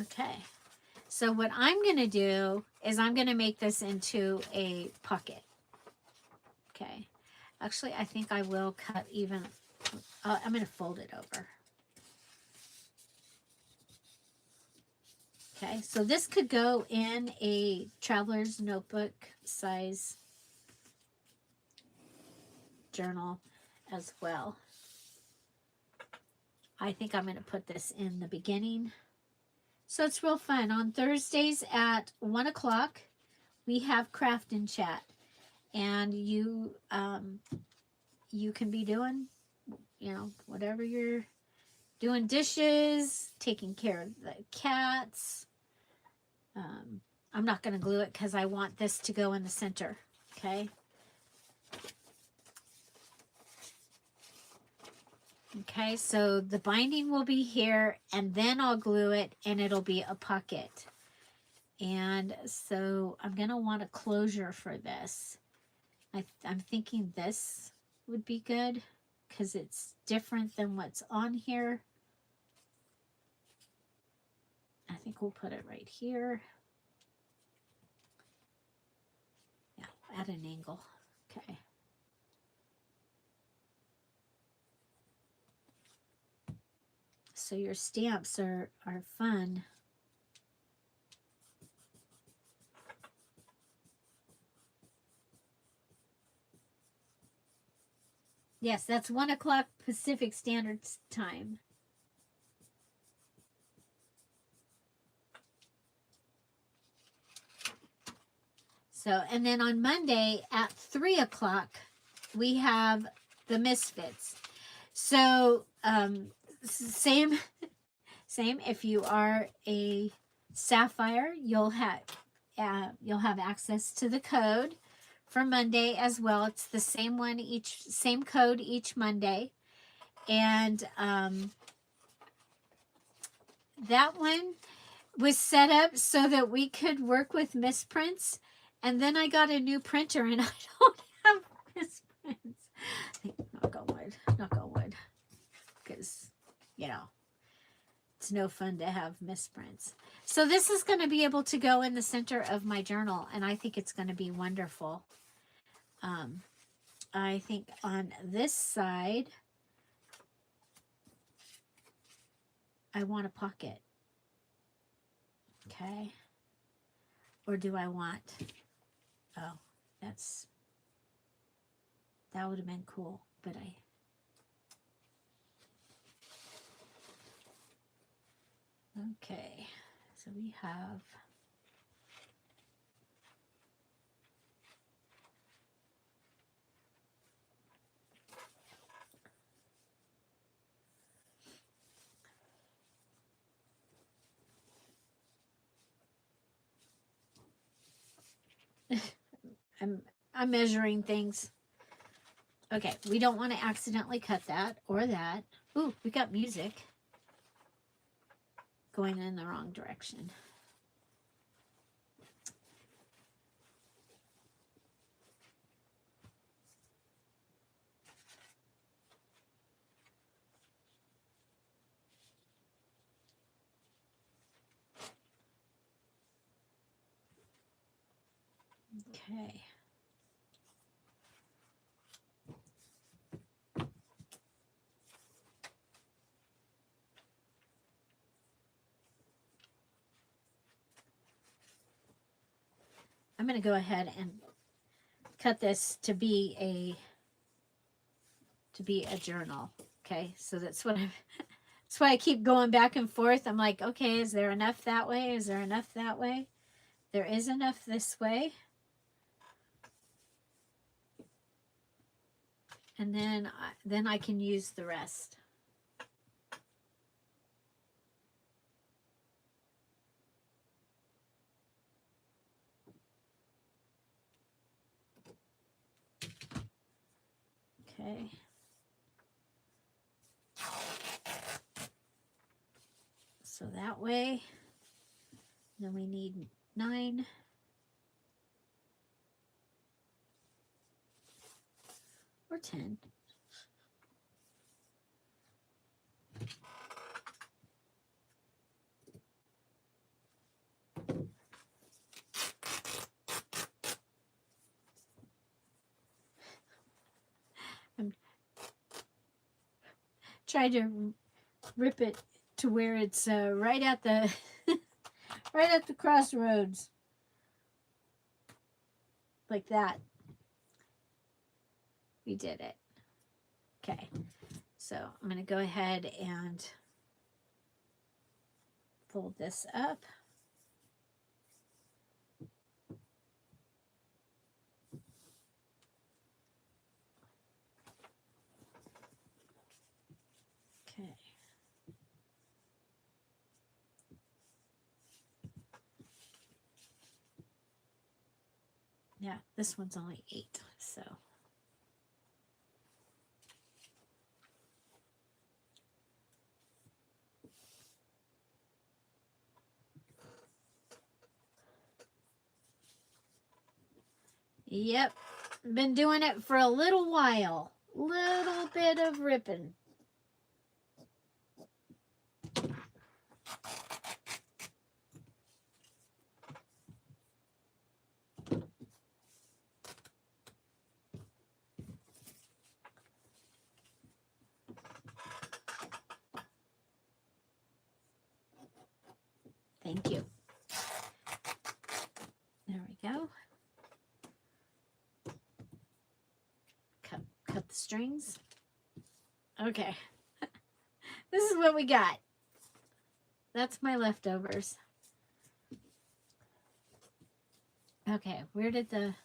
Speaker 1: Okay. So what I'm going to do is I'm going to make this into a pocket. Okay. Actually, I think I will cut even, I'm going to fold it over. Okay, so this could go in a traveler's notebook size journal as well. I think I'm going to put this in the beginning. So it's real fun. On Thursdays at 1 o'clock, we have Craft and Chat. And you can be doing, you know, whatever you're doing, dishes, taking care of the cats. I'm not going to glue it because I want this to go in the center, okay? Okay, so the binding will be here, and then I'll glue it, and it'll be a pocket. And so I'm going to want a closure for this. I'm thinking this would be good because it's different than what's on here. I think we'll put it right here. Yeah, at an angle. Okay. So your stamps are fun. Yes, that's 1 o'clock Pacific Standard Time. So, and then on Monday at 3 o'clock, we have the Misfits. So, same. If you are a sapphire, you'll have access to the code for Monday as well. It's the same one same code each Monday, and that one was set up so that we could work with misprints. And then I got a new printer, and I don't have misprints. Knock on wood, because you know it's no fun to have misprints. So this is going to be able to go in the center of my journal, and I think it's going to be wonderful. I think on this side, I want a pocket. Okay. Or do I want, oh, that would have been cool, but okay, so we have, I'm measuring things. Okay, we don't want to accidentally cut that or that. Ooh, we got music going in the wrong direction. Okay. I'm going to go ahead and cut this to be a journal. Okay, so that's what that's why I keep going back and forth. I'm like, okay, is there enough that way? Is there enough that way? There is enough this way. and then I can use the rest. Okay. So that way, then we need 9. Or 10. I'm trying to rip it to where it's right at the right at the crossroads, like that. We did it. Okay, so I'm going to go ahead and fold this up. Okay. Yeah, this one's only 8, so. Yep, been doing it for a little while. Little bit of ripping. Thank you. There we go. Cut the strings. Okay. This is what we got. That's my leftovers. Okay, where did the...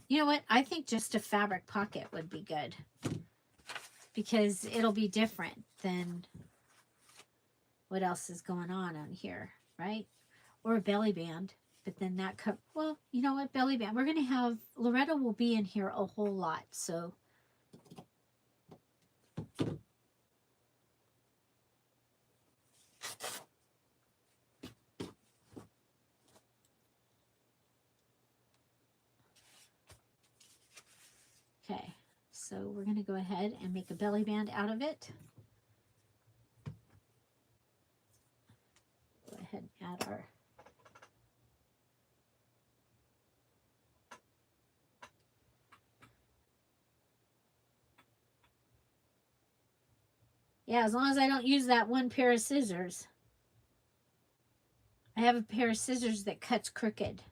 Speaker 1: You know what? I think just a fabric pocket would be good, because it'll be different than what else is going on here, right? Or a belly band, but then that well, you know what? Belly band. We're going to have... Loretta will be in here a whole lot, so... Okay, so we're going to go ahead and make a belly band out of it. Go ahead and add our... Yeah, as long as I don't use that one pair of scissors. I have a pair of scissors that cuts crooked.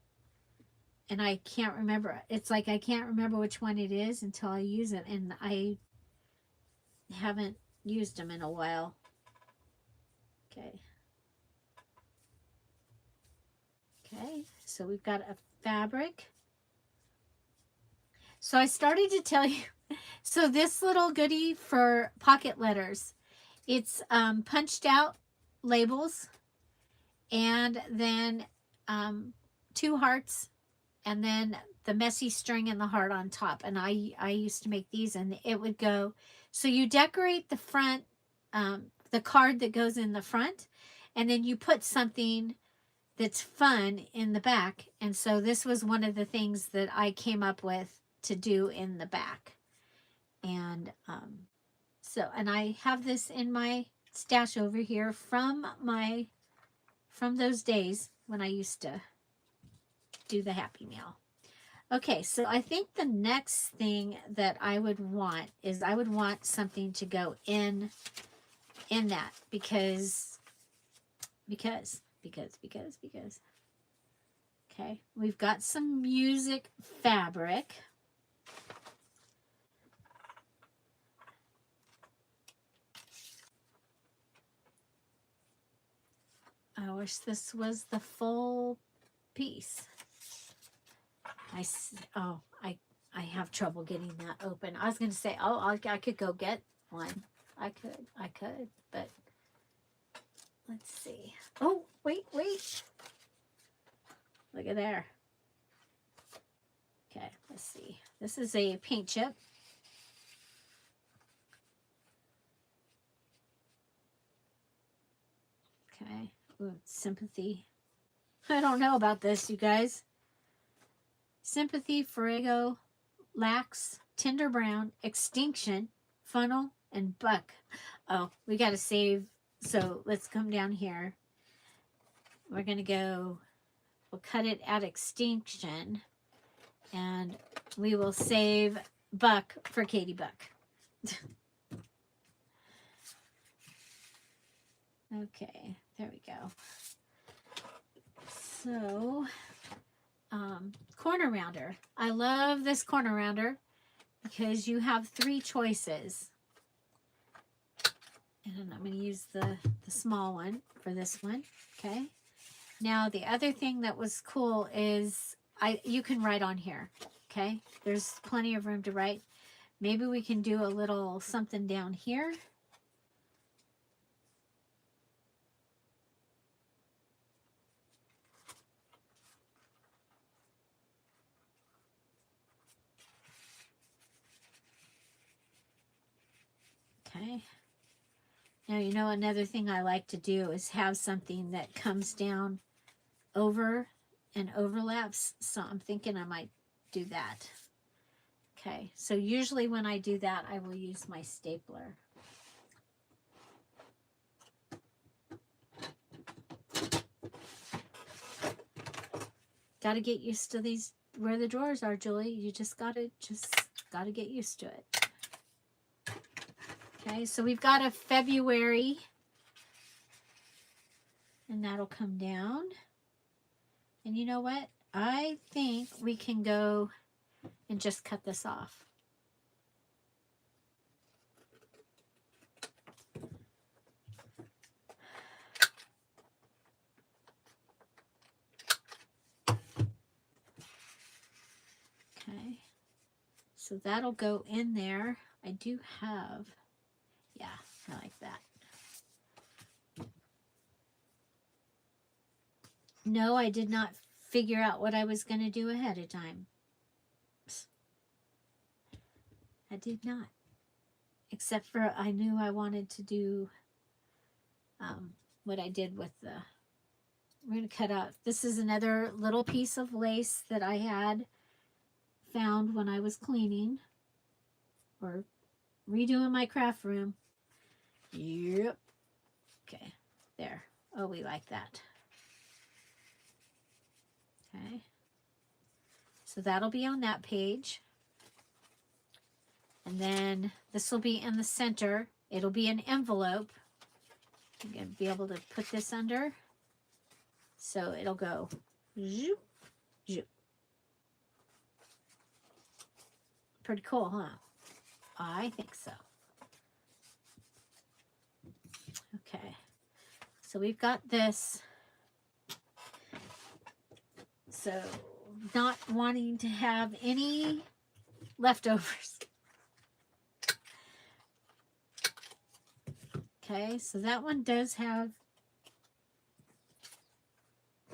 Speaker 1: And I can't remember. It's like I can't remember which one it is until I use it. And I haven't used them in a while. Okay. Okay, so we've got a fabric. So I started to tell you, so this little goodie for pocket letters, it's punched out labels, and then 2 hearts, and then the messy string and the heart on top. And I used to make these, and it would go, so you decorate the front, the card that goes in the front, and then you put something that's fun in the back. And so this was one of the things that I came up with to do in the back. And so, and I have this in my stash over here from those days when I used to do the Happy Meal. Okay, so I think the next thing that I would want is I would want something to go in that, because. Okay, we've got some music fabric. I wish this was the full piece. Oh, I have trouble getting that open. I was going to say, oh, I could go get one. I could, but let's see. Oh, wait. Look at there. Okay, let's see. This is a paint chip. Okay. Ooh, sympathy. I don't know about this, you guys. Sympathy, Fuego, Lax, Tender Brown, Extinction, Funnel, and Buck. Oh, we got to save. So let's come down here. We're going to go, we'll cut it at Extinction. And we will save Buck for Katie Buck. Okay, there we go. So, corner rounder. I love this corner rounder because you have 3 choices. And I'm going to use the small one for this one. Okay. Now, the other thing that was cool is you can write on here. Okay. There's plenty of room to write. Maybe we can do a little something down here. Okay. Now, you know, another thing I like to do is have something that comes down over and overlaps. So I'm thinking I might do that. Okay. So usually when I do that, I will use my stapler. Got to get used to these, where the drawers are, Julie. You just got to get used to it. Okay, so we've got a February, and that'll come down. And you know what? I think we can go and just cut this off. Okay, so that'll go in there. I do have, yeah, I like that. No, I did not figure out what I was going to do ahead of time. I did not. Except for I knew I wanted to do what I did with the, we're going to cut out. This is another little piece of lace that I had found when I was cleaning or redoing my craft room. Yep. Okay, there. Oh, we like that. Okay. So that'll be on that page. And then this will be in the center. It'll be an envelope. I'm going to be able to put this under. So it'll go zoop, zoop. Pretty cool, huh? I think so. Okay. So we've got this. So not wanting to have any leftovers. Okay, so that one does have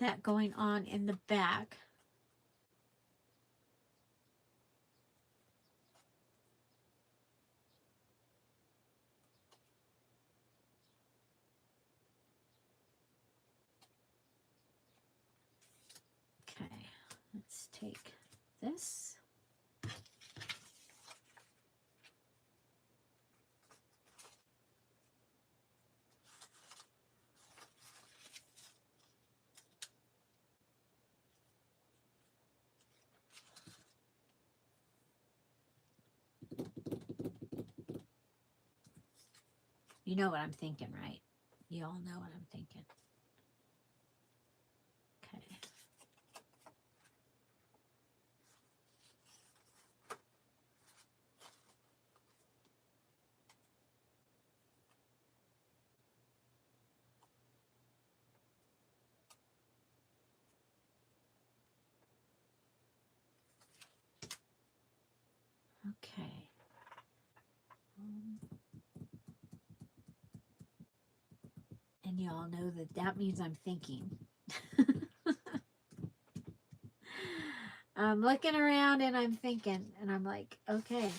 Speaker 1: that going on in the back. Okay, let's take this. You know what I'm thinking, right? You all know what I'm thinking. Okay. Okay. And you all know that that means I'm thinking. I'm looking around and I'm thinking, and I'm like, okay.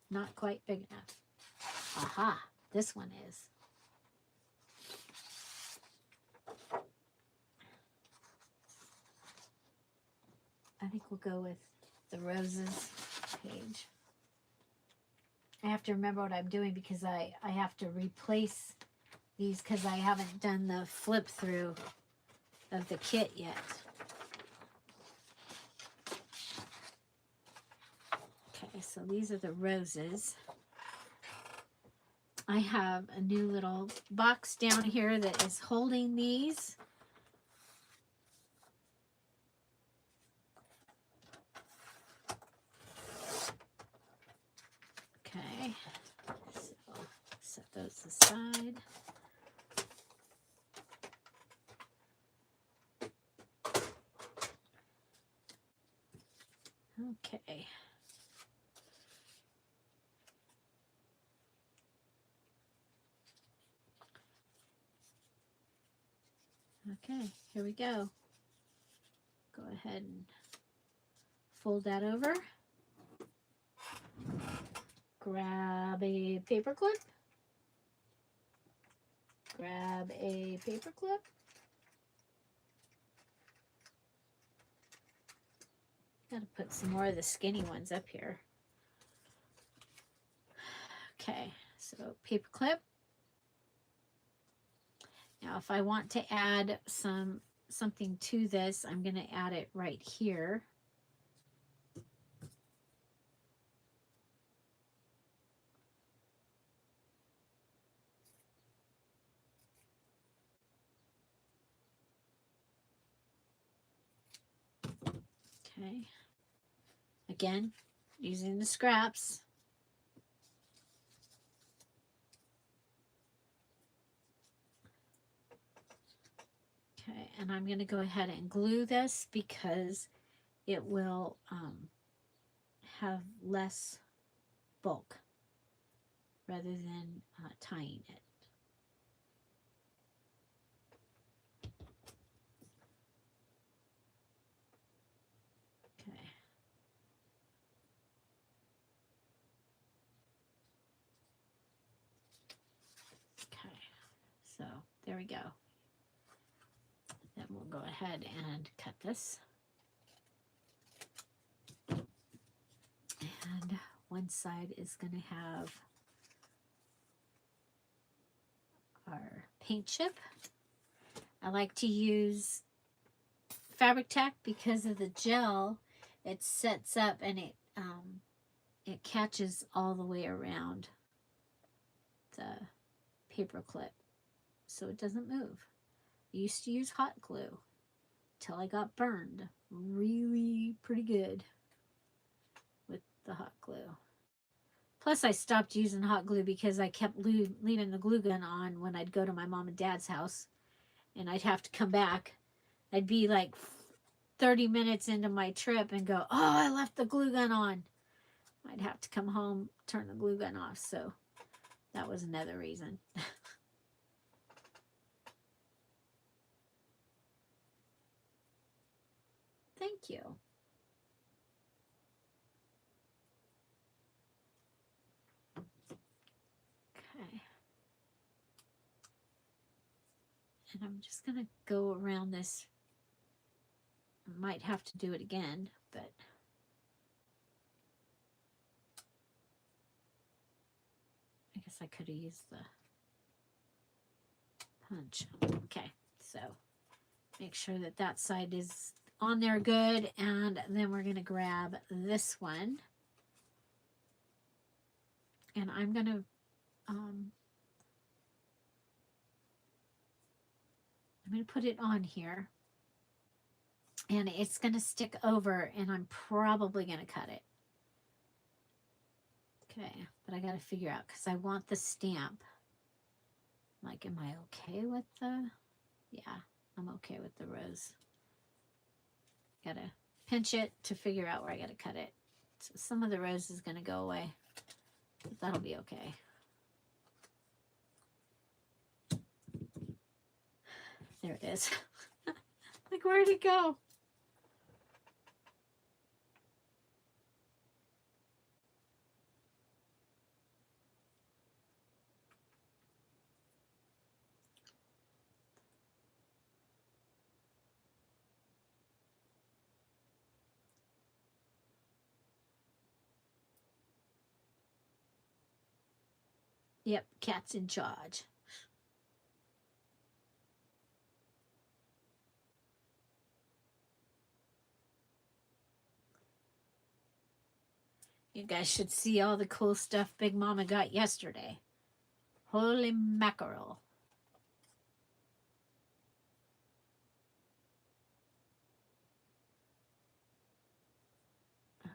Speaker 1: Not quite big enough. Aha, this one is. I think we'll go with the roses page. I have to remember what I'm doing because I have to replace these because I haven't done the flip through of the kit yet. Okay, so these are the roses. I have a new little box down here that is holding these. Okay, so set those aside. Okay. Okay, here we go. Go ahead and fold that over. Grab a paper clip. Grab a paper clip. Gotta put some more of the skinny ones up here. Okay, so paper clip. Now if I want to add something to this, I'm gonna add it right here. Okay, again, using the scraps. Okay, and I'm going to go ahead and glue this because it will have less bulk rather than tying it. Okay. Okay, so there we go. Then we'll go ahead and cut this. And one side is going to have our paint chip. I like to use Fabric Tack because of the gel. It sets up and it catches all the way around the paper clip so it doesn't move. I used to use hot glue till I got burned really pretty good with the hot glue. Plus I stopped using hot glue because I kept leaving the glue gun on when I'd go to my mom and dad's house and I'd have to come back. I'd be like 30 minutes into my trip and go, oh, I left the glue gun on. I'd have to come home, turn the glue gun off. So that was another reason. Thank you. Okay. And I'm just going to go around this. I might have to do it again, but I guess I could have used the punch. Okay, so make sure that that side is on there good, and then we're going to grab this one, and I'm going to put it on here, and it's going to stick over, and I'm probably going to cut it. Okay, but I got to figure out because I want the stamp. Like, am I okay with the? Yeah, I'm okay with the rose. Gotta pinch it to figure out where I got to cut it. So some of the rose is going to go away, but that'll be okay. There it is. Like, where'd it go? Yep, cat's in charge. You guys should see all the cool stuff Big Mama got yesterday. Holy mackerel.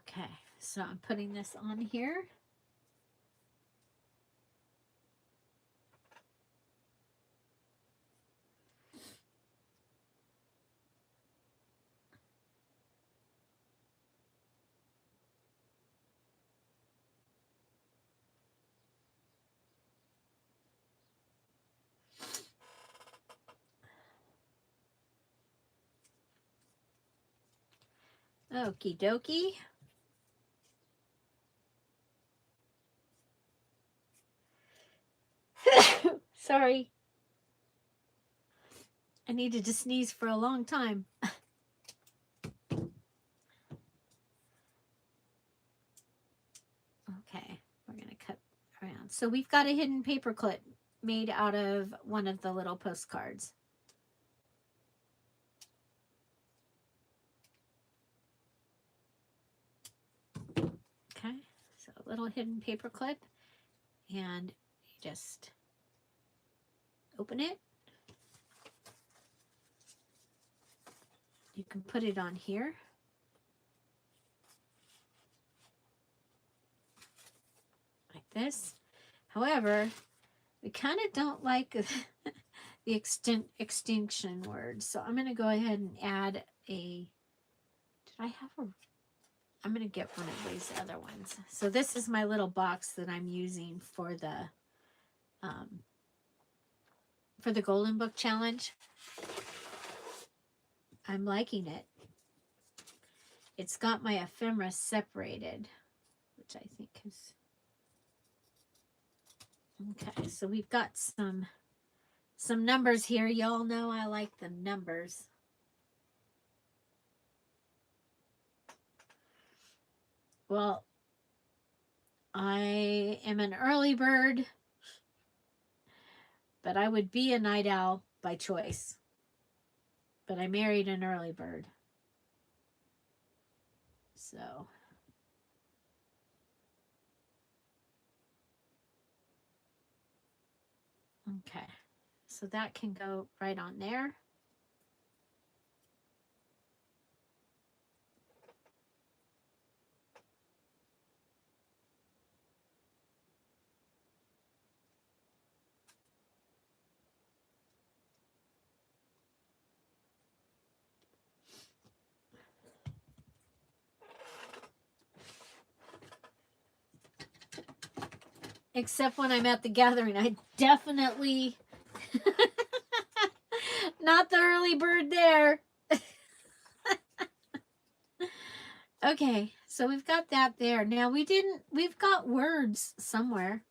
Speaker 1: Okay, so I'm putting this on here. Okie dokie. Sorry. I needed to sneeze for a long time. Okay, we're going to cut around. So we've got a hidden paper clip made out of one of the little postcards. Okay, so a little hidden paper clip, and you just open it. You can put it on here. Like this. However, we kind of don't like the extinction word. So I'm going to go ahead and add a, did I have a, I'm going to get one of these other ones. So this is my little box that I'm using for the Golden Book Challenge. I'm liking it. It's got my ephemera separated, which I think is, okay. So we've got some numbers here. Y'all know I like the numbers. Well, I am an early bird, but I would be a night owl by choice. But I married an early bird. So okay. So that can go right on there. Except when I'm at the gathering, I definitely not the early bird there. Okay, so we've got that there. Now we've got words somewhere,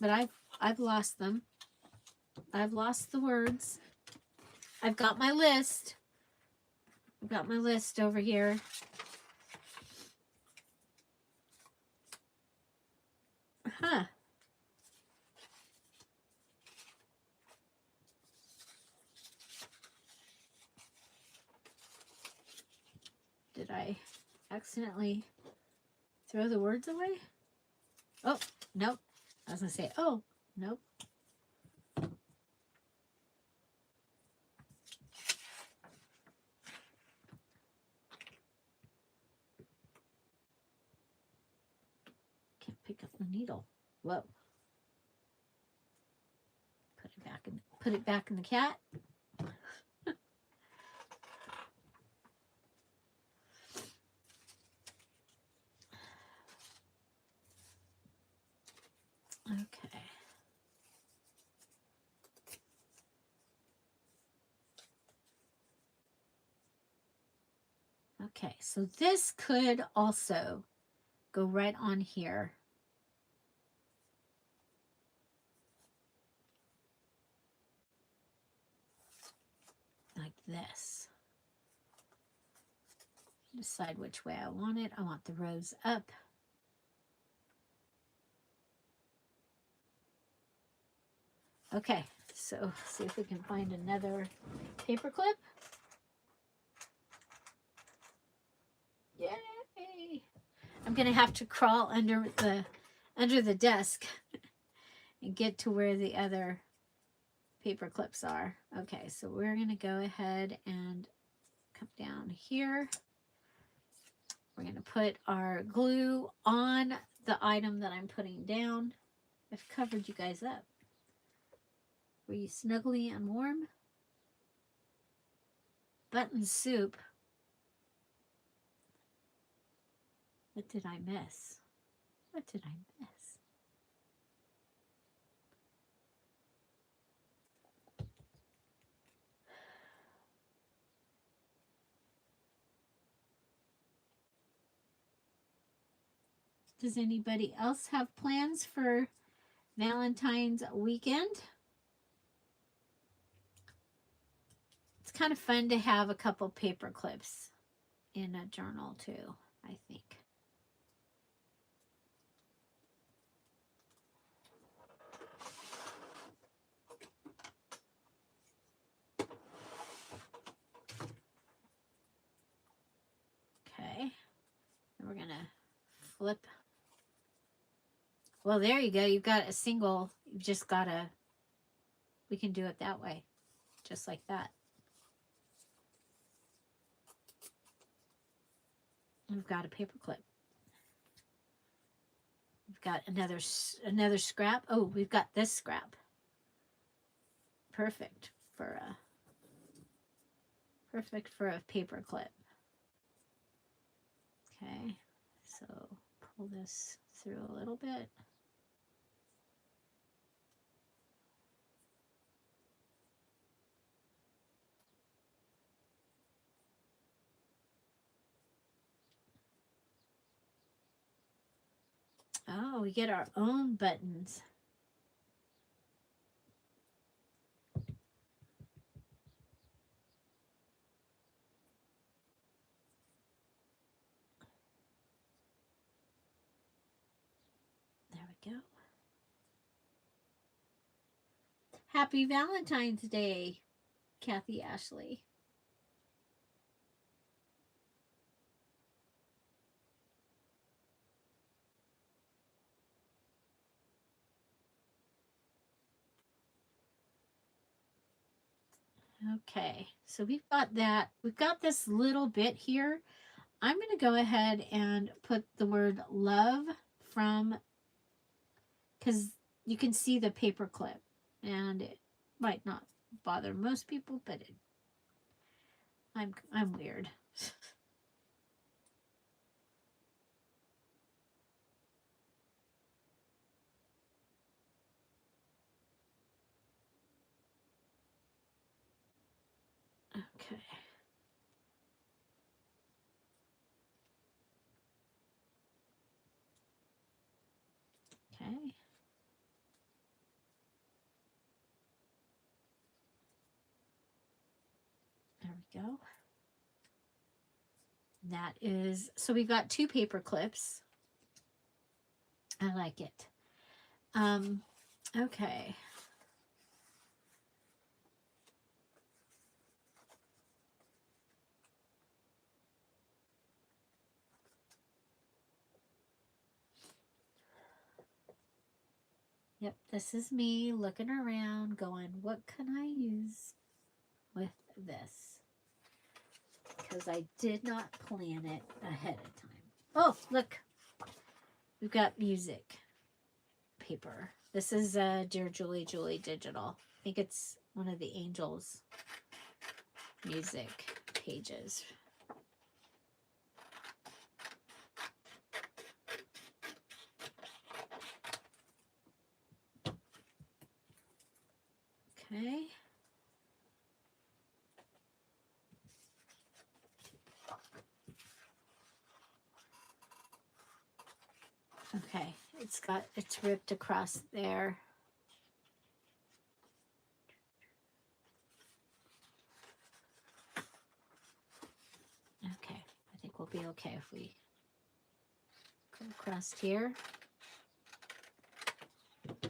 Speaker 1: but I've lost them. I've lost the words. I've got my list. I've got my list over here. Huh. Did I accidentally throw the words away? Oh, nope. I was going to say, oh, nope. Can't pick up the needle. Whoa. Put it back in the cat. Okay, so this could also go right on here. Like this. Decide which way I want it. I want the rose up. Okay, so see if we can find another paper clip. Yay! I'm gonna have to crawl under the desk and get to where the other paper clips are. Okay, so we're gonna go ahead and come down here. We're gonna put our glue on the item that I'm putting down. I've covered you guys up. Were you snuggly and warm? Button soup. What did I miss? What did I miss? Does anybody else have plans for Valentine's weekend? It's kind of fun to have a couple paper clips in a journal too, I think. Okay, and we're gonna flip. Well, there you go. You've got a single. You've just got to, we can do it that way, just like that. We've got a paper clip. We've got another scrap. Oh, we've got this scrap. Perfect for a paper clip. Okay, so pull this through a little bit. Oh, we get our own buttons. There we go. Happy Valentine's Day, Kathy Ashley. Okay, so we've got that. We've got this little bit here. I'm going to go ahead and put the word love from, because you can see the paper clip, and it might not bother most people, but I'm weird. Okay. Okay. There we go. That is, so we've got two paper clips. I like it. Okay. Yep, this is me looking around going, what can I use with this? Because I did not plan it ahead of time. Oh, look. We've got music paper. This is Dear Julie Julie Digital. I think it's one of the Angels music pages. Okay. Okay, it's ripped across there. Okay, I think we'll be okay if we go across here. Okay.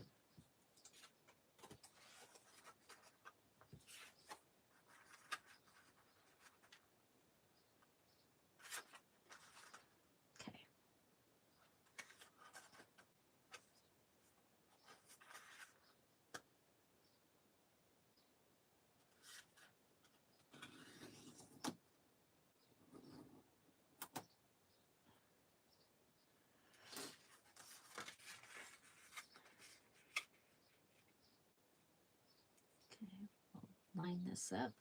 Speaker 1: Okay, we'll line this up.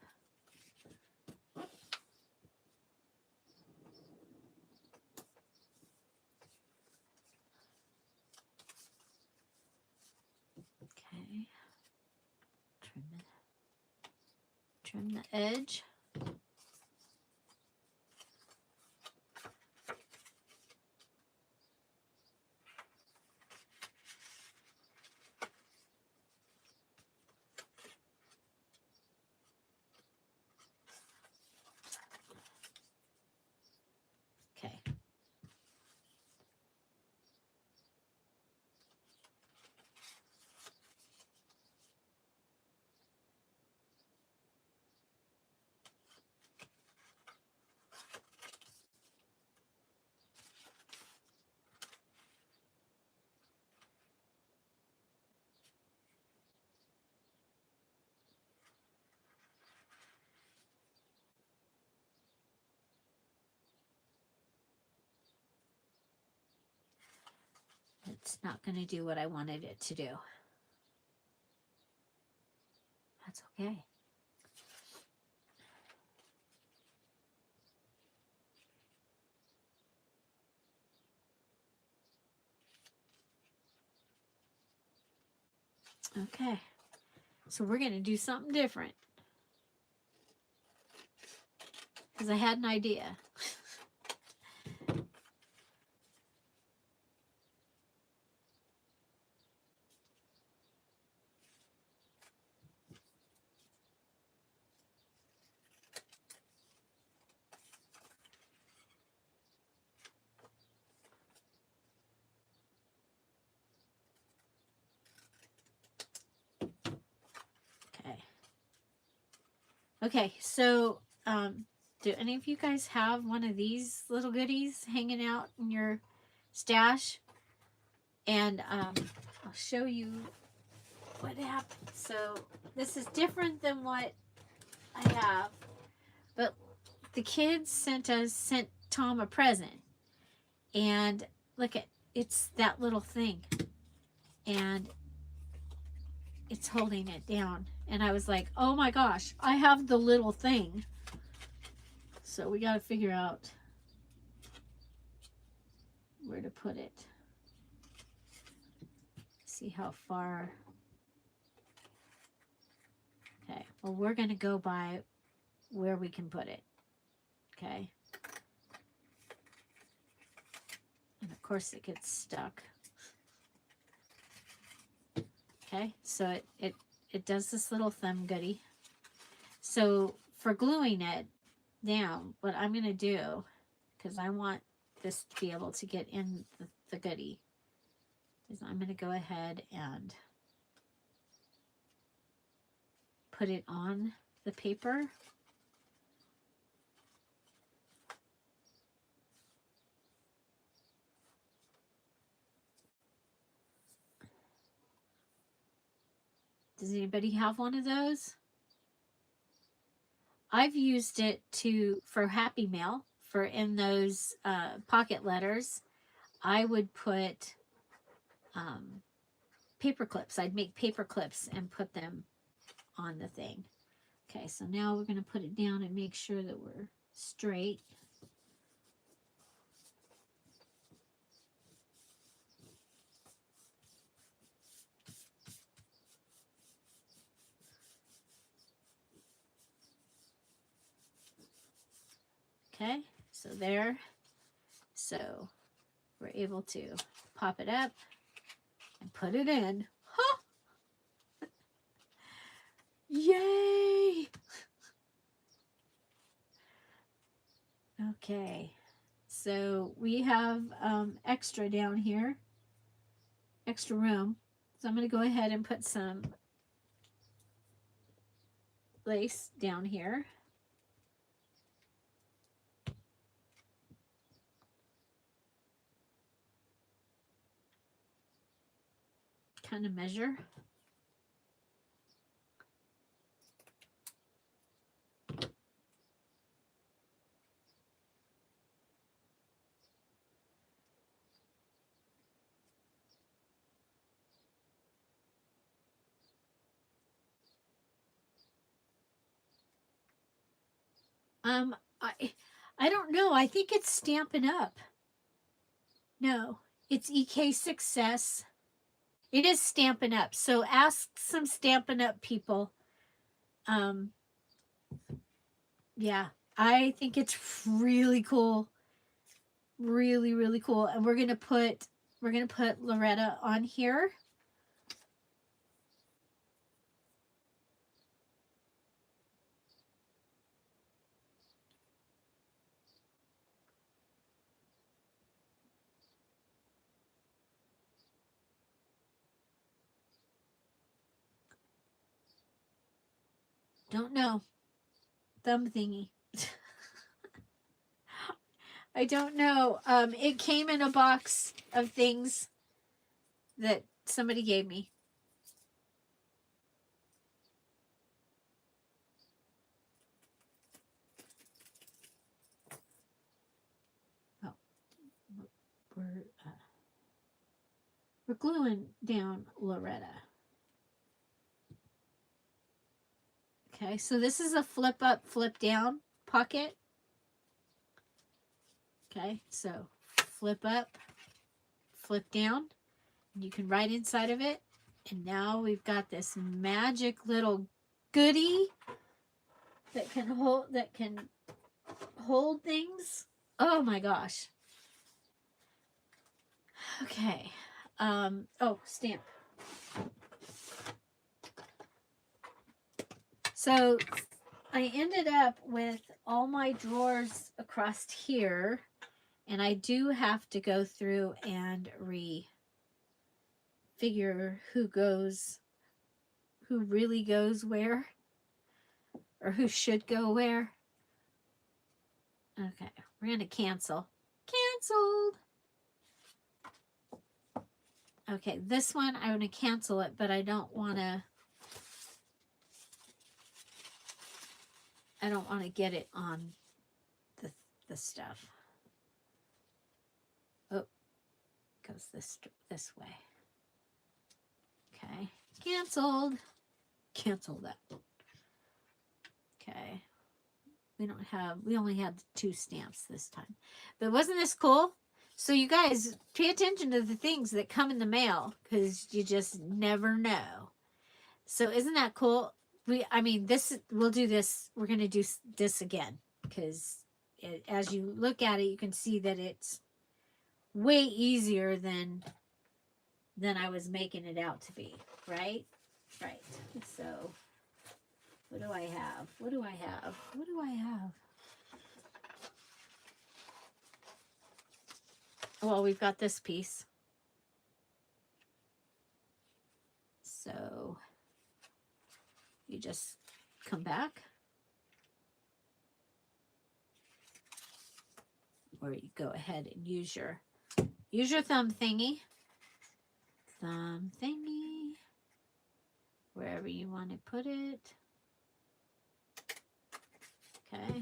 Speaker 1: Okay, trim the edge. Okay. It's not going to do what I wanted it to do. That's okay. Okay, so we're going to do something different because I had an idea. Okay. Okay, so do any of you guys have one of these little goodies hanging out in your stash? And I'll show you what happened. So this is different than what I have, but the kids sent Tom a present, and look at, it's that little thing, and it's holding it down. And I was like, oh my gosh, I have the little thing. So we got to figure out where to put it. See how far. Okay, well, we're going to go by where we can put it. Okay. And of course it gets stuck. Okay, so it does this little thumb goodie. So for gluing it down, what I'm going to do, because I want this to be able to get in the goodie, is I'm going to go ahead and put it on the paper. Does anybody have one of those? I've used it for Happy Mail, for in those pocket letters. I would put paper clips. I'd make paper clips and put them on the thing. Okay, so now we're going to put it down and make sure that we're straight. Okay, so there. So we're able to pop it up and put it in. Huh! Yay! Okay, so we have extra down here, extra room. So I'm going to go ahead and put some lace down here. Kind of measure. I don't know. I think it's Stampin' Up. No, it's EK Success. It is Stampin' Up. So ask some Stampin' Up people. Yeah, I think it's really cool. Really, really cool. And we're gonna put Loretta on here. Don't know. Thumb thingy. I don't know. It came in a box of things that somebody gave me. Oh, we're gluing down Loretta. Okay, so this is a flip up, flip down pocket. Okay, so flip up, flip down. You can write inside of it. And now we've got this magic little goodie that can hold things. Oh my gosh. Okay. Oh, stamp. So I ended up with all my drawers across here, and I do have to go through and figure who really goes where, or who should go where. Okay, we're gonna cancel. Canceled. Okay, this one I'm gonna cancel it, but I don't wanna get it on the stuff. Oh, goes this way. Okay, canceled. Cancel that. Okay, we only had 2 stamps this time, but wasn't this cool? So you guys pay attention to the things that come in the mail, because you just never know. So isn't that cool? We'll do this. We're going to do this again, because as you look at it, you can see that it's way easier than I was making it out to be, right? Right. So what do I have? What do I have? What do I have? Well, we've got this piece. So you just come back, or you go ahead and use your thumb thingy. Thumb thingy. Wherever you want to put it. Okay.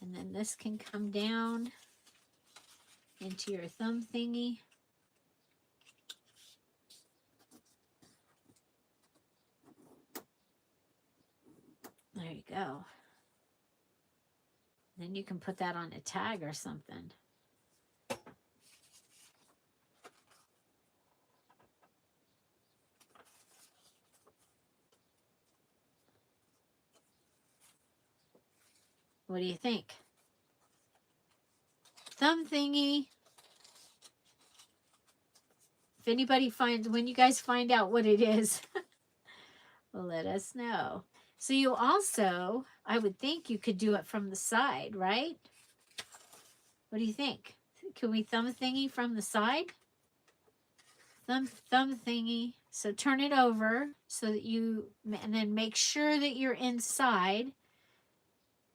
Speaker 1: And then this can come down into your thumb thingy. There you go. Then you can put that on a tag or something. What do you think? Thumb thingy. If anybody finds, when you guys find out what it is, let us know. So you also, I would think you could do it from the side, right? What do you think? Can we thumb thingy from the side? Thumb thingy. So turn it over so that you, and then make sure that you're inside.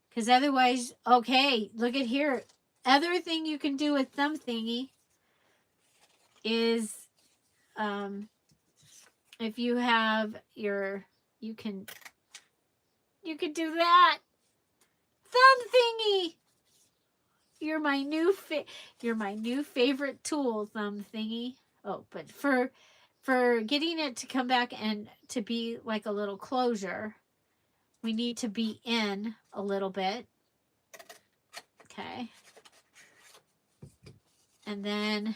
Speaker 1: Because otherwise, okay, look at here. Other thing you can do with thumb thingy is, if you have your, you can do that. Thumb thingy. You're my new favorite tool, thumb thingy. Oh, but for getting it to come back and to be like a little closure, we need to be in a little bit. Okay. And then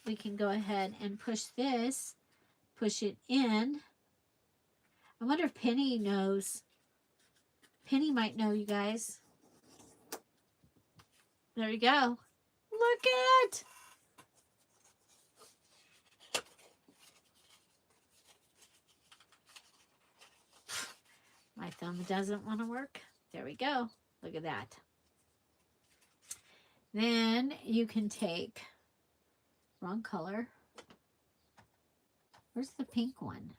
Speaker 1: we can go ahead and push it in. I wonder if Penny knows. Penny might know, you guys. There we go. Look at. My thumb doesn't want to work. There we go. Look at that. Then you can take, wrong color. Where's the pink one?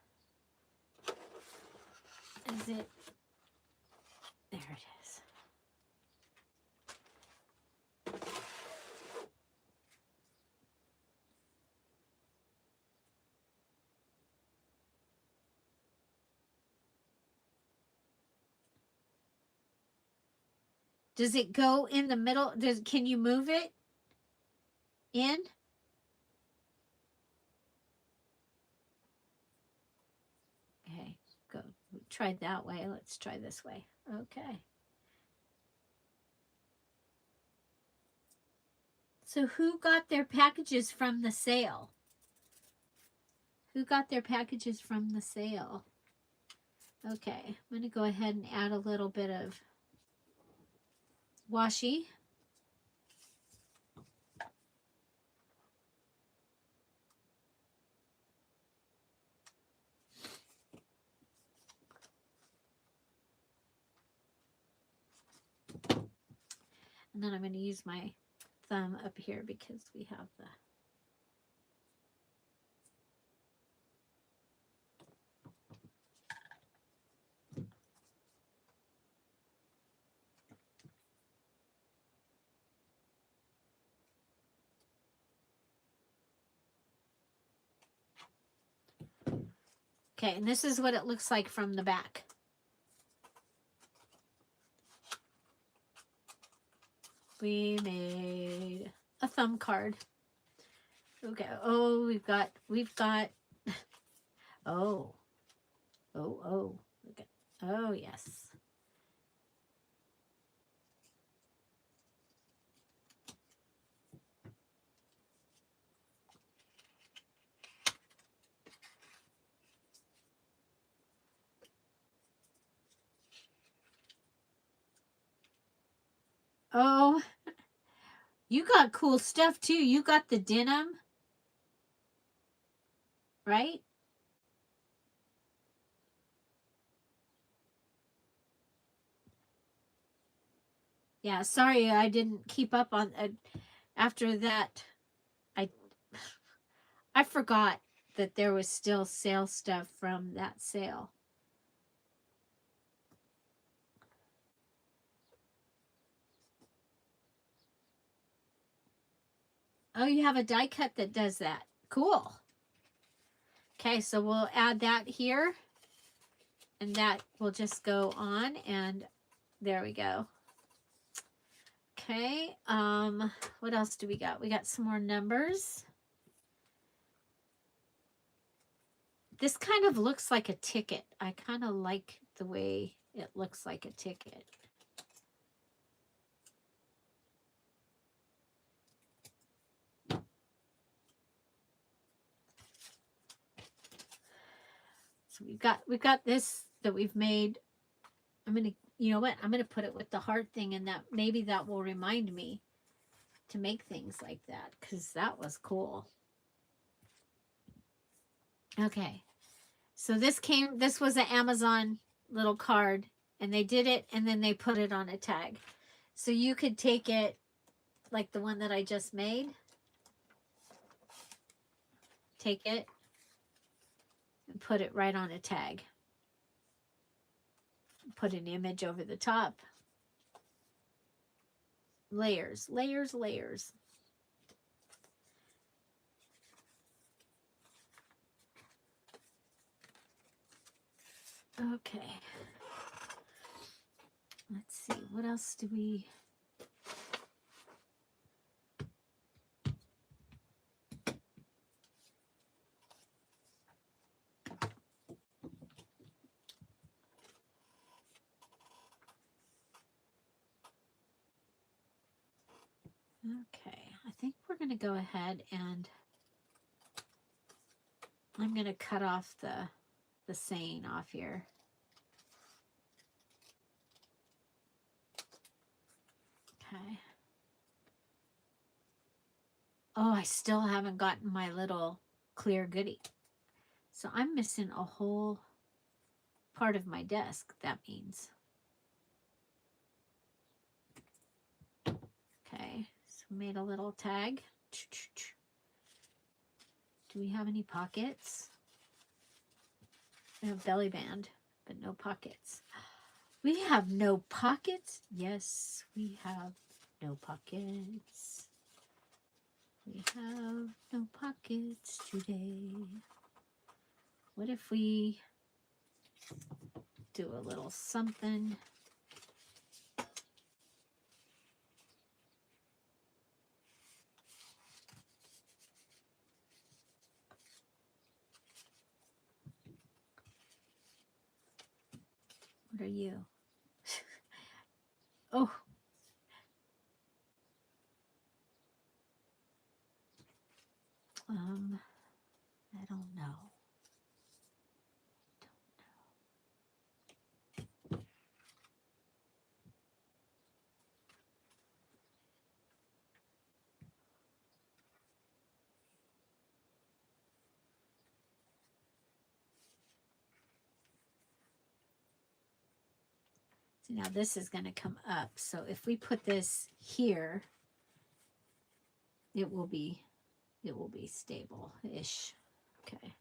Speaker 1: Is it? There it is. Does it go in the middle? Can you move it in? Okay, go. We tried that way. Let's try this way. Okay. So who got their packages from the sale? Who got their packages from the sale? Okay, I'm going to go ahead and add a little bit of washi. And then I'm going to use my thumb up here because we have the... Okay, and this is what it looks like from the back. We made a thumb card. Okay. Oh, we've got, oh. Look at, oh, yes. Oh, you got cool stuff too. You got the denim, right? Yeah, sorry I didn't keep up on after that. I forgot that there was still sale stuff from that sale. Oh, you have a die cut that does that. Cool. Okay, so we'll add that here. And that will just go on, and there we go. Okay, what else do we got? We got some more numbers. This kind of looks like a ticket. I kind of like the way it looks like a ticket. So we've got this that we've made. I'm gonna, you know what? I'm gonna put it with the heart thing, and that maybe that will remind me to make things like that, because that was cool. Okay. So this was an Amazon little card, and they did it, and then they put it on a tag. So you could take it like the one that I just made. Take it and put it right on a tag. Put an image over the top. Layers, layers, layers. Okay. Let's see, what else do we... Okay, I think we're going to go ahead and I'm going to cut off the saying off here. Okay. Oh, I still haven't gotten my little clear goodie. So I'm missing a whole part of my desk, that means. Okay, so made a little tag. Do we have any pockets? We have belly band, but no pockets. We have no pockets? Yes, we have no pockets. We have no pockets today. What if we do a little something? What are you? Oh. I don't know. So now this is going to come up. So if we put this here, it will be stable-ish. Okay.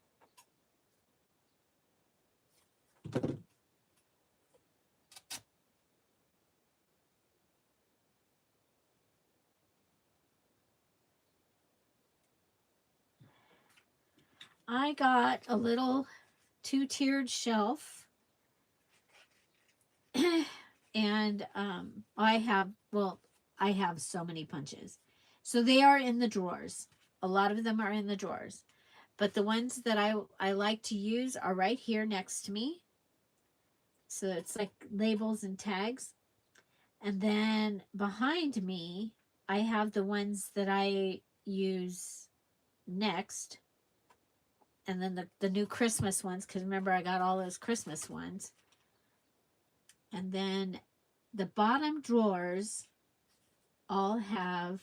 Speaker 1: I got a little 2-tiered shelf. And I have so many punches. So they are in the drawers. A lot of them are in the drawers. But the ones that I like to use are right here next to me. So it's like labels and tags. And then behind me, I have the ones that I use next. And then the new Christmas ones, because remember I got all those Christmas ones. And then the bottom drawers all have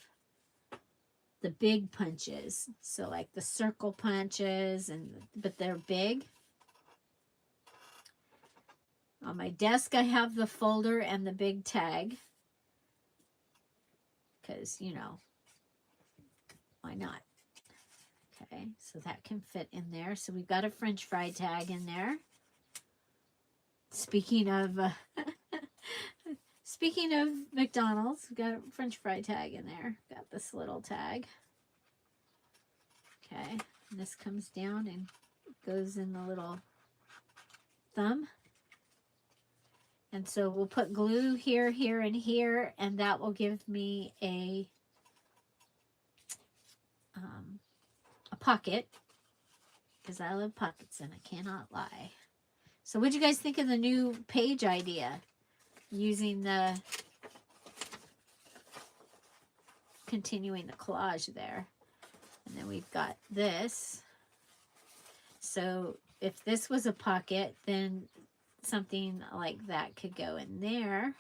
Speaker 1: the big punches. So like the circle punches, but they're big. On my desk, I have the folder and the big tag. Because, you know, why not? Okay, so that can fit in there. So we've got a French fry tag in there. Speaking of speaking of McDonald's, we've got a French fry tag in there. Got this little tag. Okay, and this comes down and goes in the little thumb. And so we'll put glue here, here, and here, and that will give me a pocket, because I love pockets and I cannot lie. So what'd you guys think of the new page idea? Using continuing the collage there. And then we've got this. So if this was a pocket, then something like that could go in there.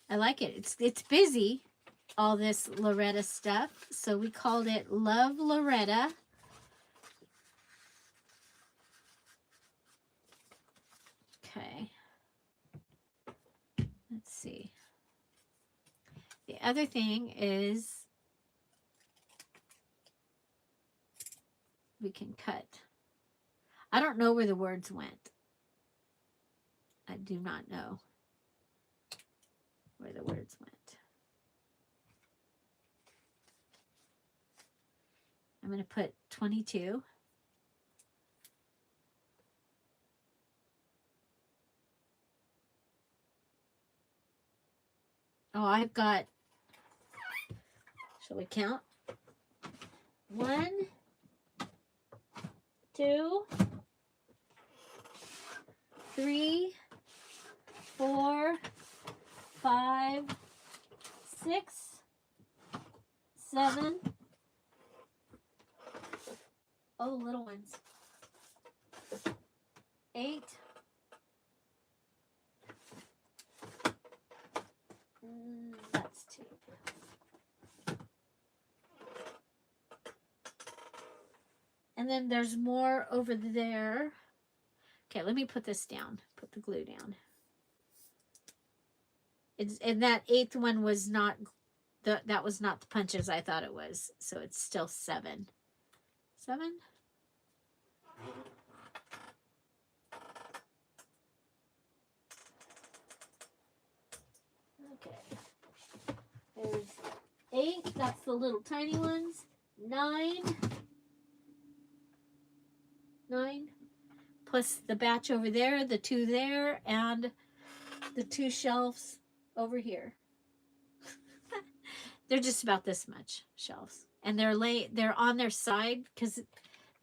Speaker 1: I like it. It's busy, all this Loretta stuff. So we called it Love Loretta. let's see. The other thing is we can cut. I don't know where the words went. I do not know where the words went. I'm going to put 22. Oh, I've got, shall we count? 1, 2, 3, 4, 5, 6, 7. Oh, little ones. 8. That's 2. And then there's more over there. Okay, let me put this down. Put the glue down. And that 8th one was not that was not the punches I thought it was. So it's still 7. 7? Okay. There's 8. That's the little tiny ones. 9. 9. Plus the batch over there, the 2 there, and the 2 shelves over here. They're just about this much shelves. And they're on their side because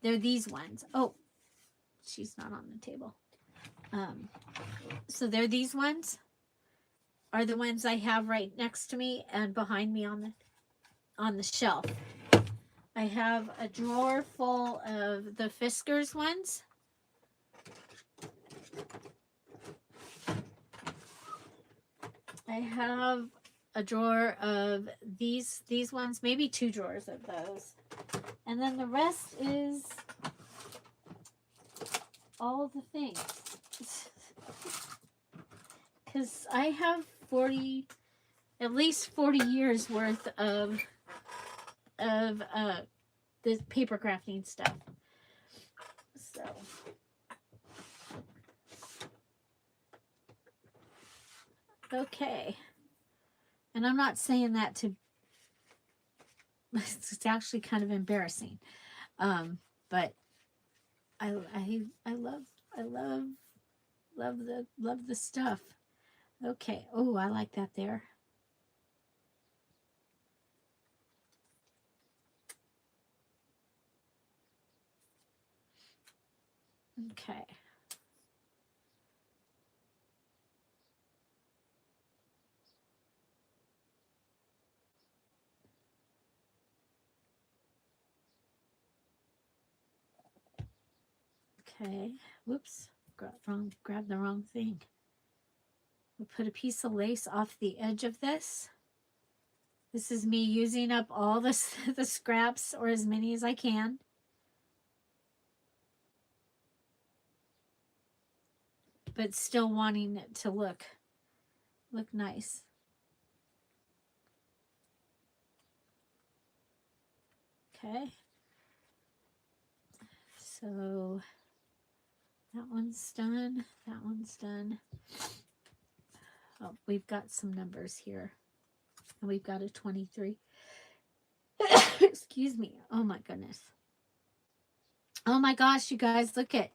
Speaker 1: they're these ones. Oh, she's not on the table. So they're these ones are the ones I have right next to me and behind me on the shelf. I have a drawer full of the Fiskars ones. I have a drawer of these ones, maybe 2 drawers of those. And then the rest is all the things. Because I have at least 40 years worth of this paper crafting stuff. So okay. And I'm not saying that to, it's actually kind of embarrassing. But I love the stuff. Okay. Oh, I like that there. Okay. Okay. Whoops. Grabbed the wrong thing. We'll put a piece of lace off the edge of this. This is me using up all the scraps, or as many as I can. But still wanting it to look nice. Okay. So that one's done. That one's done. Oh, we've got some numbers here. And we've got a 23. Excuse me. Oh my goodness. Oh my gosh, you guys, look at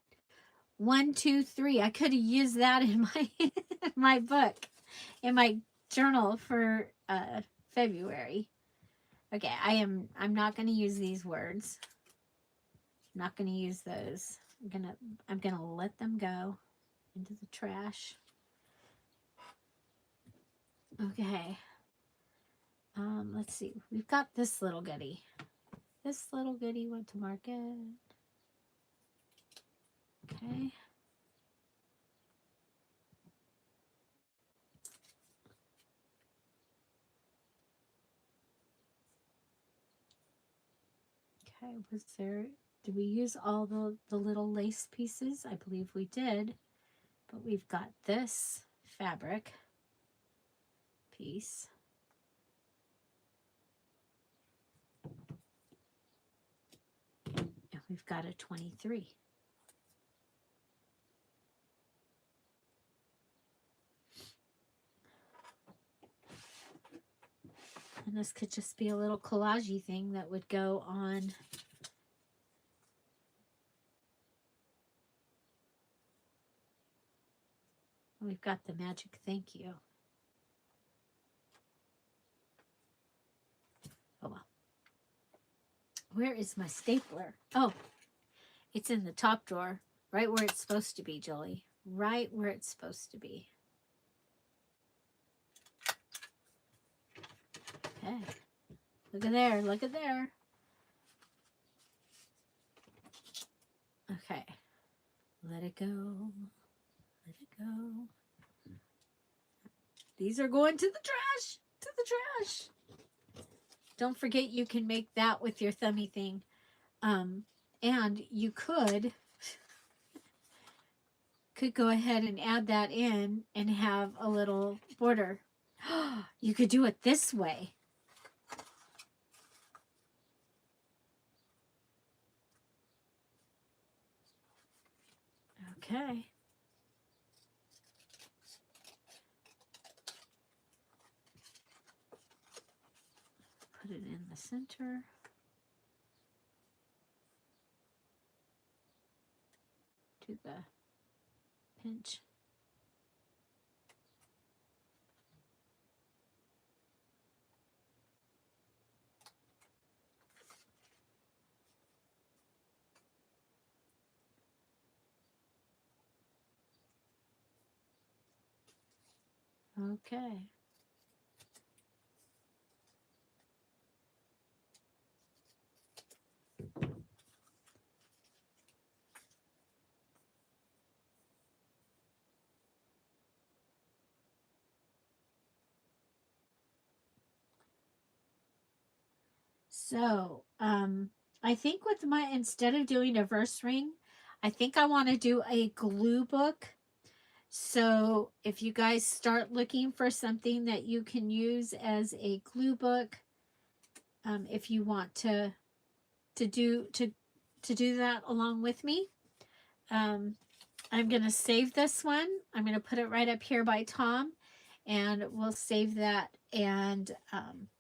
Speaker 1: 1, 2, 3. I could have used that in my my book, in my journal for February. Okay, I'm not going to use these words. I'm not going to use those. I'm gonna let them go into the trash. Okay. Let's see. We've got this little goodie. This little goodie went to market. Okay. Okay, was there, did we use all the little lace pieces? I believe we did. But we've got this fabric. piece. And we've got a 23. And this could just be a little collage-y thing that would go on. We've got the magic thank you. Oh well. Where is my stapler? Oh, it's in the top drawer, right where it's supposed to be, Julie. Right where it's supposed to be. Okay. Look at there. Look at there. Okay. Let it go. Let it go. These are going to the trash. To the trash. Don't forget you can make that with your thummy thing. And you could go ahead and add that in and have a little border. You could do it this way. Okay. Put it in the center. Do the pinch. Okay. So, I think with my, instead of doing a verse ring, I think I want to do a glue book. So if you guys start looking for something that you can use as a glue book, if you want to do that along with me, I'm going to save this one. I'm going to put it right up here by Tom, and we'll save that. And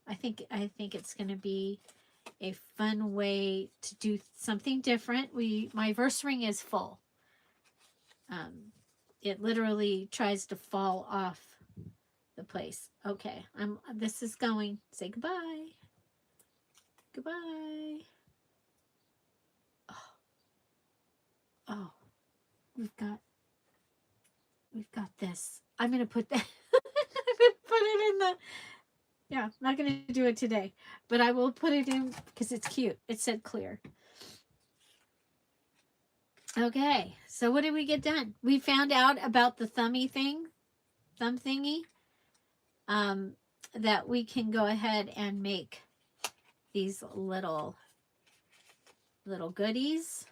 Speaker 1: I think it's going to be a fun way to do something different. My verse ring is full. It literally tries to fall off the place. Okay, this is going. Say goodbye. Goodbye. Oh, we've got this. I'm gonna put that. I'm gonna put it in the. Yeah, I'm not gonna do it today, but I will put it in because it's cute. It said clear. Okay, so what did we get done? We found out about the thumb thingy, that we can go ahead and make these little goodies.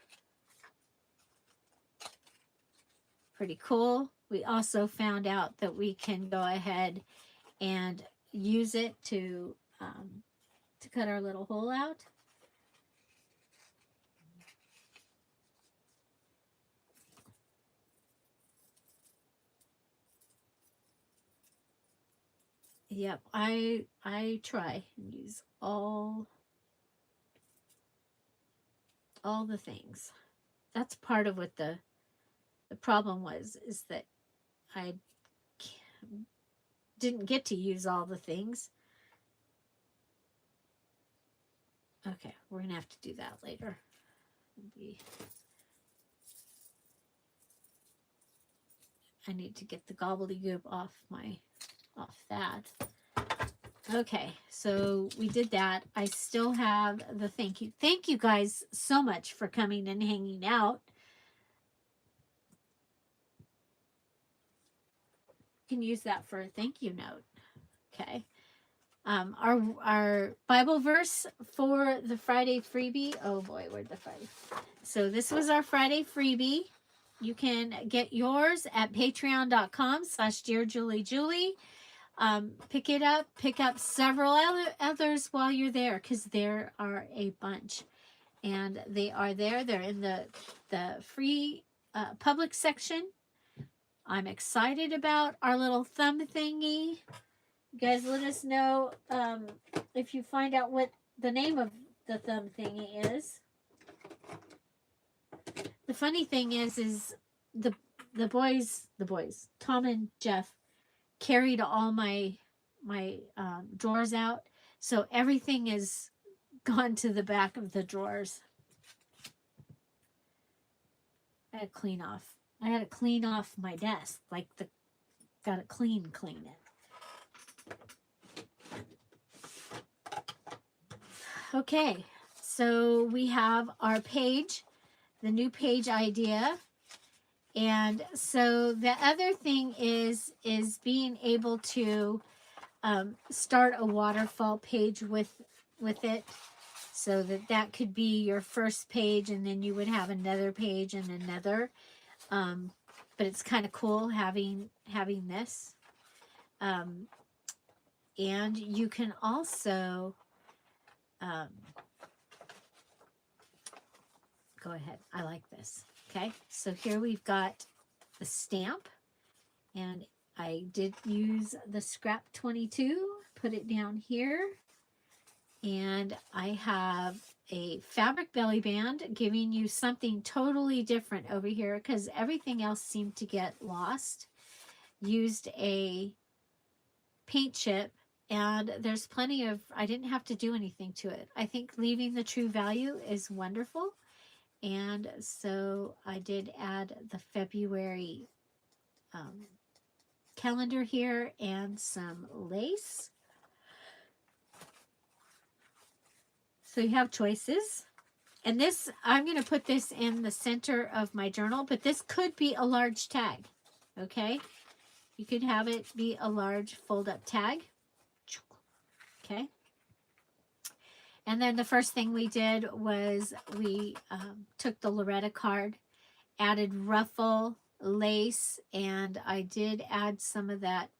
Speaker 1: Pretty cool. We also found out that we can go ahead and use it to cut our little hole out. Yep, I try and use all the things. That's part of what the problem was, is that I didn't get to use all the things. Okay, we're gonna have to do that later. I need to get the gobbledygook off that. Okay, so we did that. I still have the thank you. Thank you guys so much for coming and hanging out. You can use that for a thank you note. Okay. Our Bible verse for the Friday freebie. Oh boy, where'd the Friday? So this was our Friday freebie. You can get yours at patreon.com/dearJulieJulie. Pick it up. Pick up several others while you're there, because there are a bunch. And they are there. They're in the free public section. I'm excited about our little thumb thingy. You guys, let us know if you find out what the name of the thumb thingy is. The funny thing is the boys, Tom and Jeff, carried all my drawers out, so everything is gone to the back of the drawers. I had to clean off. I had to clean off my desk, like gotta clean it. Okay, so we have our page, the new page idea. And so the other thing is being able to start a waterfall page with it, so that could be your first page, and then you would have another page and another. But it's kind of cool having this. And you can also go ahead. I like this. Okay, so here we've got the stamp, and I did use the scrap 22, put it down here, and I have a fabric belly band giving you something totally different over here, because everything else seemed to get lost. Used a paint chip, and there's plenty of, I didn't have to do anything to it. I think leaving the true value is wonderful. And so I did add the February calendar here and some lace. So you have choices. And this, I'm going to put this in the center of my journal, but this could be a large tag. Okay. You could have it be a large fold up tag. Okay. And then the first thing we did was we took the Loretta card, added ruffle, lace, and I did add some of that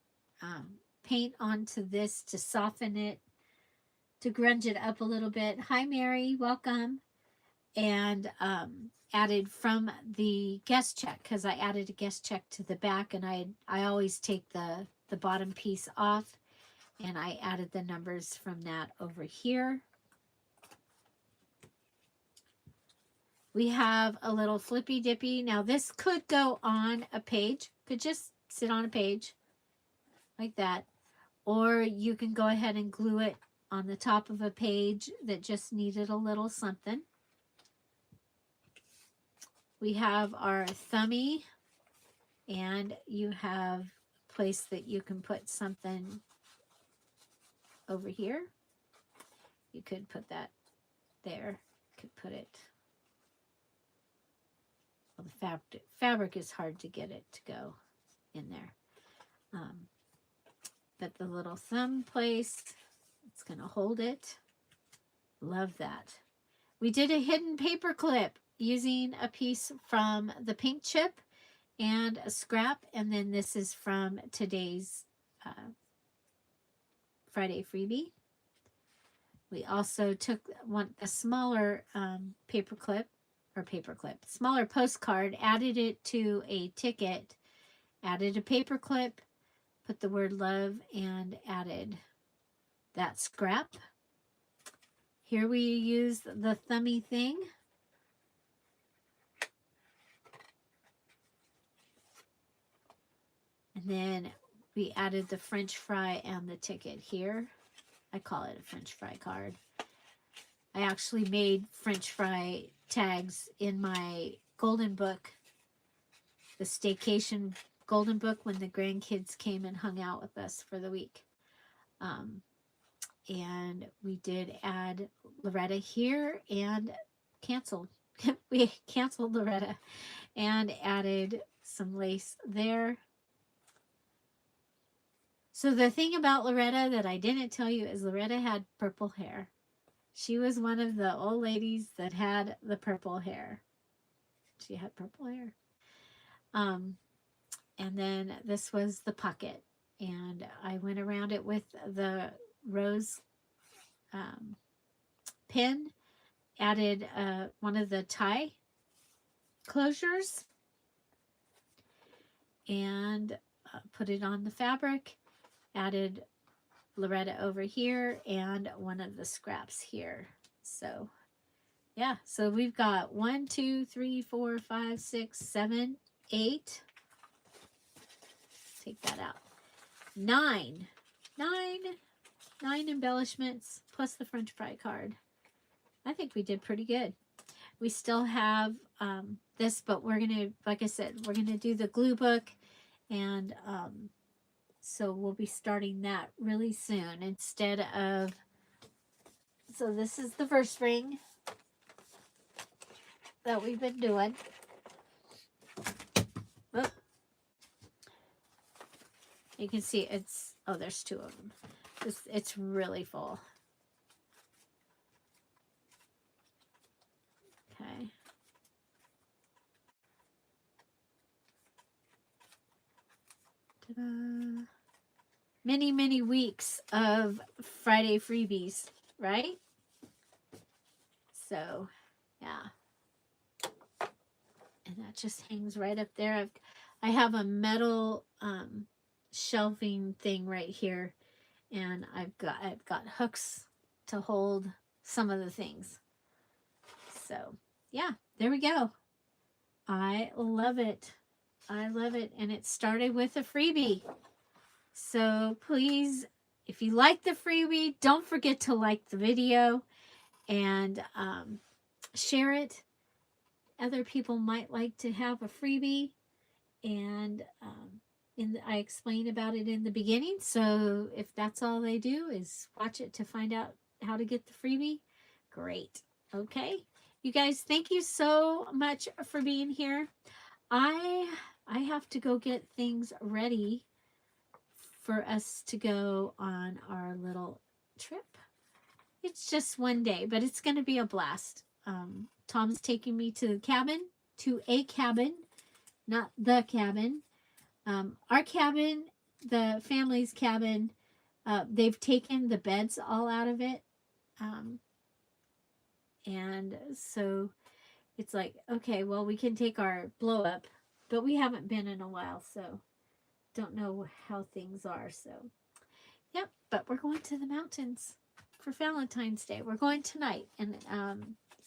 Speaker 1: paint onto this to soften it, to grunge it up a little bit. Hi, Mary. Welcome. And added from the guest check, because I added a guest check to the back, and I always take the bottom piece off, and I added the numbers from that over here. We have a little flippy dippy. Now this could go on a page, could just sit on a page like that. Or you can go ahead and glue it on the top of a page that just needed a little something. We have our thummy, and you have a place that you can put something over here. You could put that there. You could put it. Well, the fabric is hard to get it to go in there. But the little thumb place, it's going to hold it. Love that. We did a hidden paper clip using a piece from the pink chip and a scrap. And then this is from today's Friday freebie. We also took a smaller smaller postcard, added it to a ticket, added a paper clip, put the word love, and added that scrap. Here we use the thummy thing. And then we added the French fry and the ticket here. I call it a French fry card. I actually made French fry tags in my golden book, the staycation golden book, when the grandkids came and hung out with us for the week. And we did add Loretta here and canceled. We canceled Loretta and added some lace there. So the thing about Loretta that I didn't tell you is Loretta had purple hair. She was one of the old ladies that had the purple hair. She had purple hair. And then this was the pocket. And I went around it with the rose pin, added one of the tie closures, and put it on the fabric, added Loretta over here, and one of the scraps here. So yeah, so we've got 1, 2, 3, 4, 5, 6, 7, 8. Take that out. 9 embellishments plus the French fry card. I think we did pretty good. We still have this, but we're gonna, like I said, we're gonna do the glue book, and so we'll be starting that really soon instead of. So this is the first ring that we've been doing. Oh. You can see it's, oh, there's 2 of them. It's really full. Okay. Ta-da. Many, many weeks of Friday freebies, right? So, yeah. And that just hangs right up there. I have a metal shelving thing right here, and I've got hooks to hold some of the things. So, yeah, there we go. I love it. I love it. And it started with a freebie. So please, if you like the freebie, don't forget to like the video and share it. Other people might like to have a freebie, and I explain about it in the beginning. So if that's all they do is watch it to find out how to get the freebie, great. Okay, you guys, thank you so much for being here. I have to go get things ready for us to go on our little trip. It's just one day, but it's going to be a blast. Tom's taking me to a cabin, not the cabin. Our cabin, the family's cabin, they've taken the beds all out of it. And so it's like, okay, well, we can take our blow up, but we haven't been in a while, so don't know how things are. So, yep, but we're going to the mountains for Valentine's Day. We're going tonight, and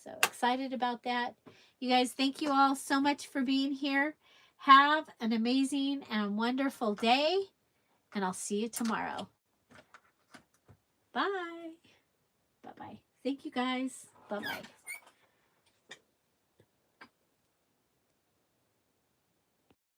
Speaker 1: so excited about that. You guys, thank you all so much for being here. Have an amazing and wonderful day, and I'll see you tomorrow. Bye. Bye-bye. Thank you, guys. Bye-bye.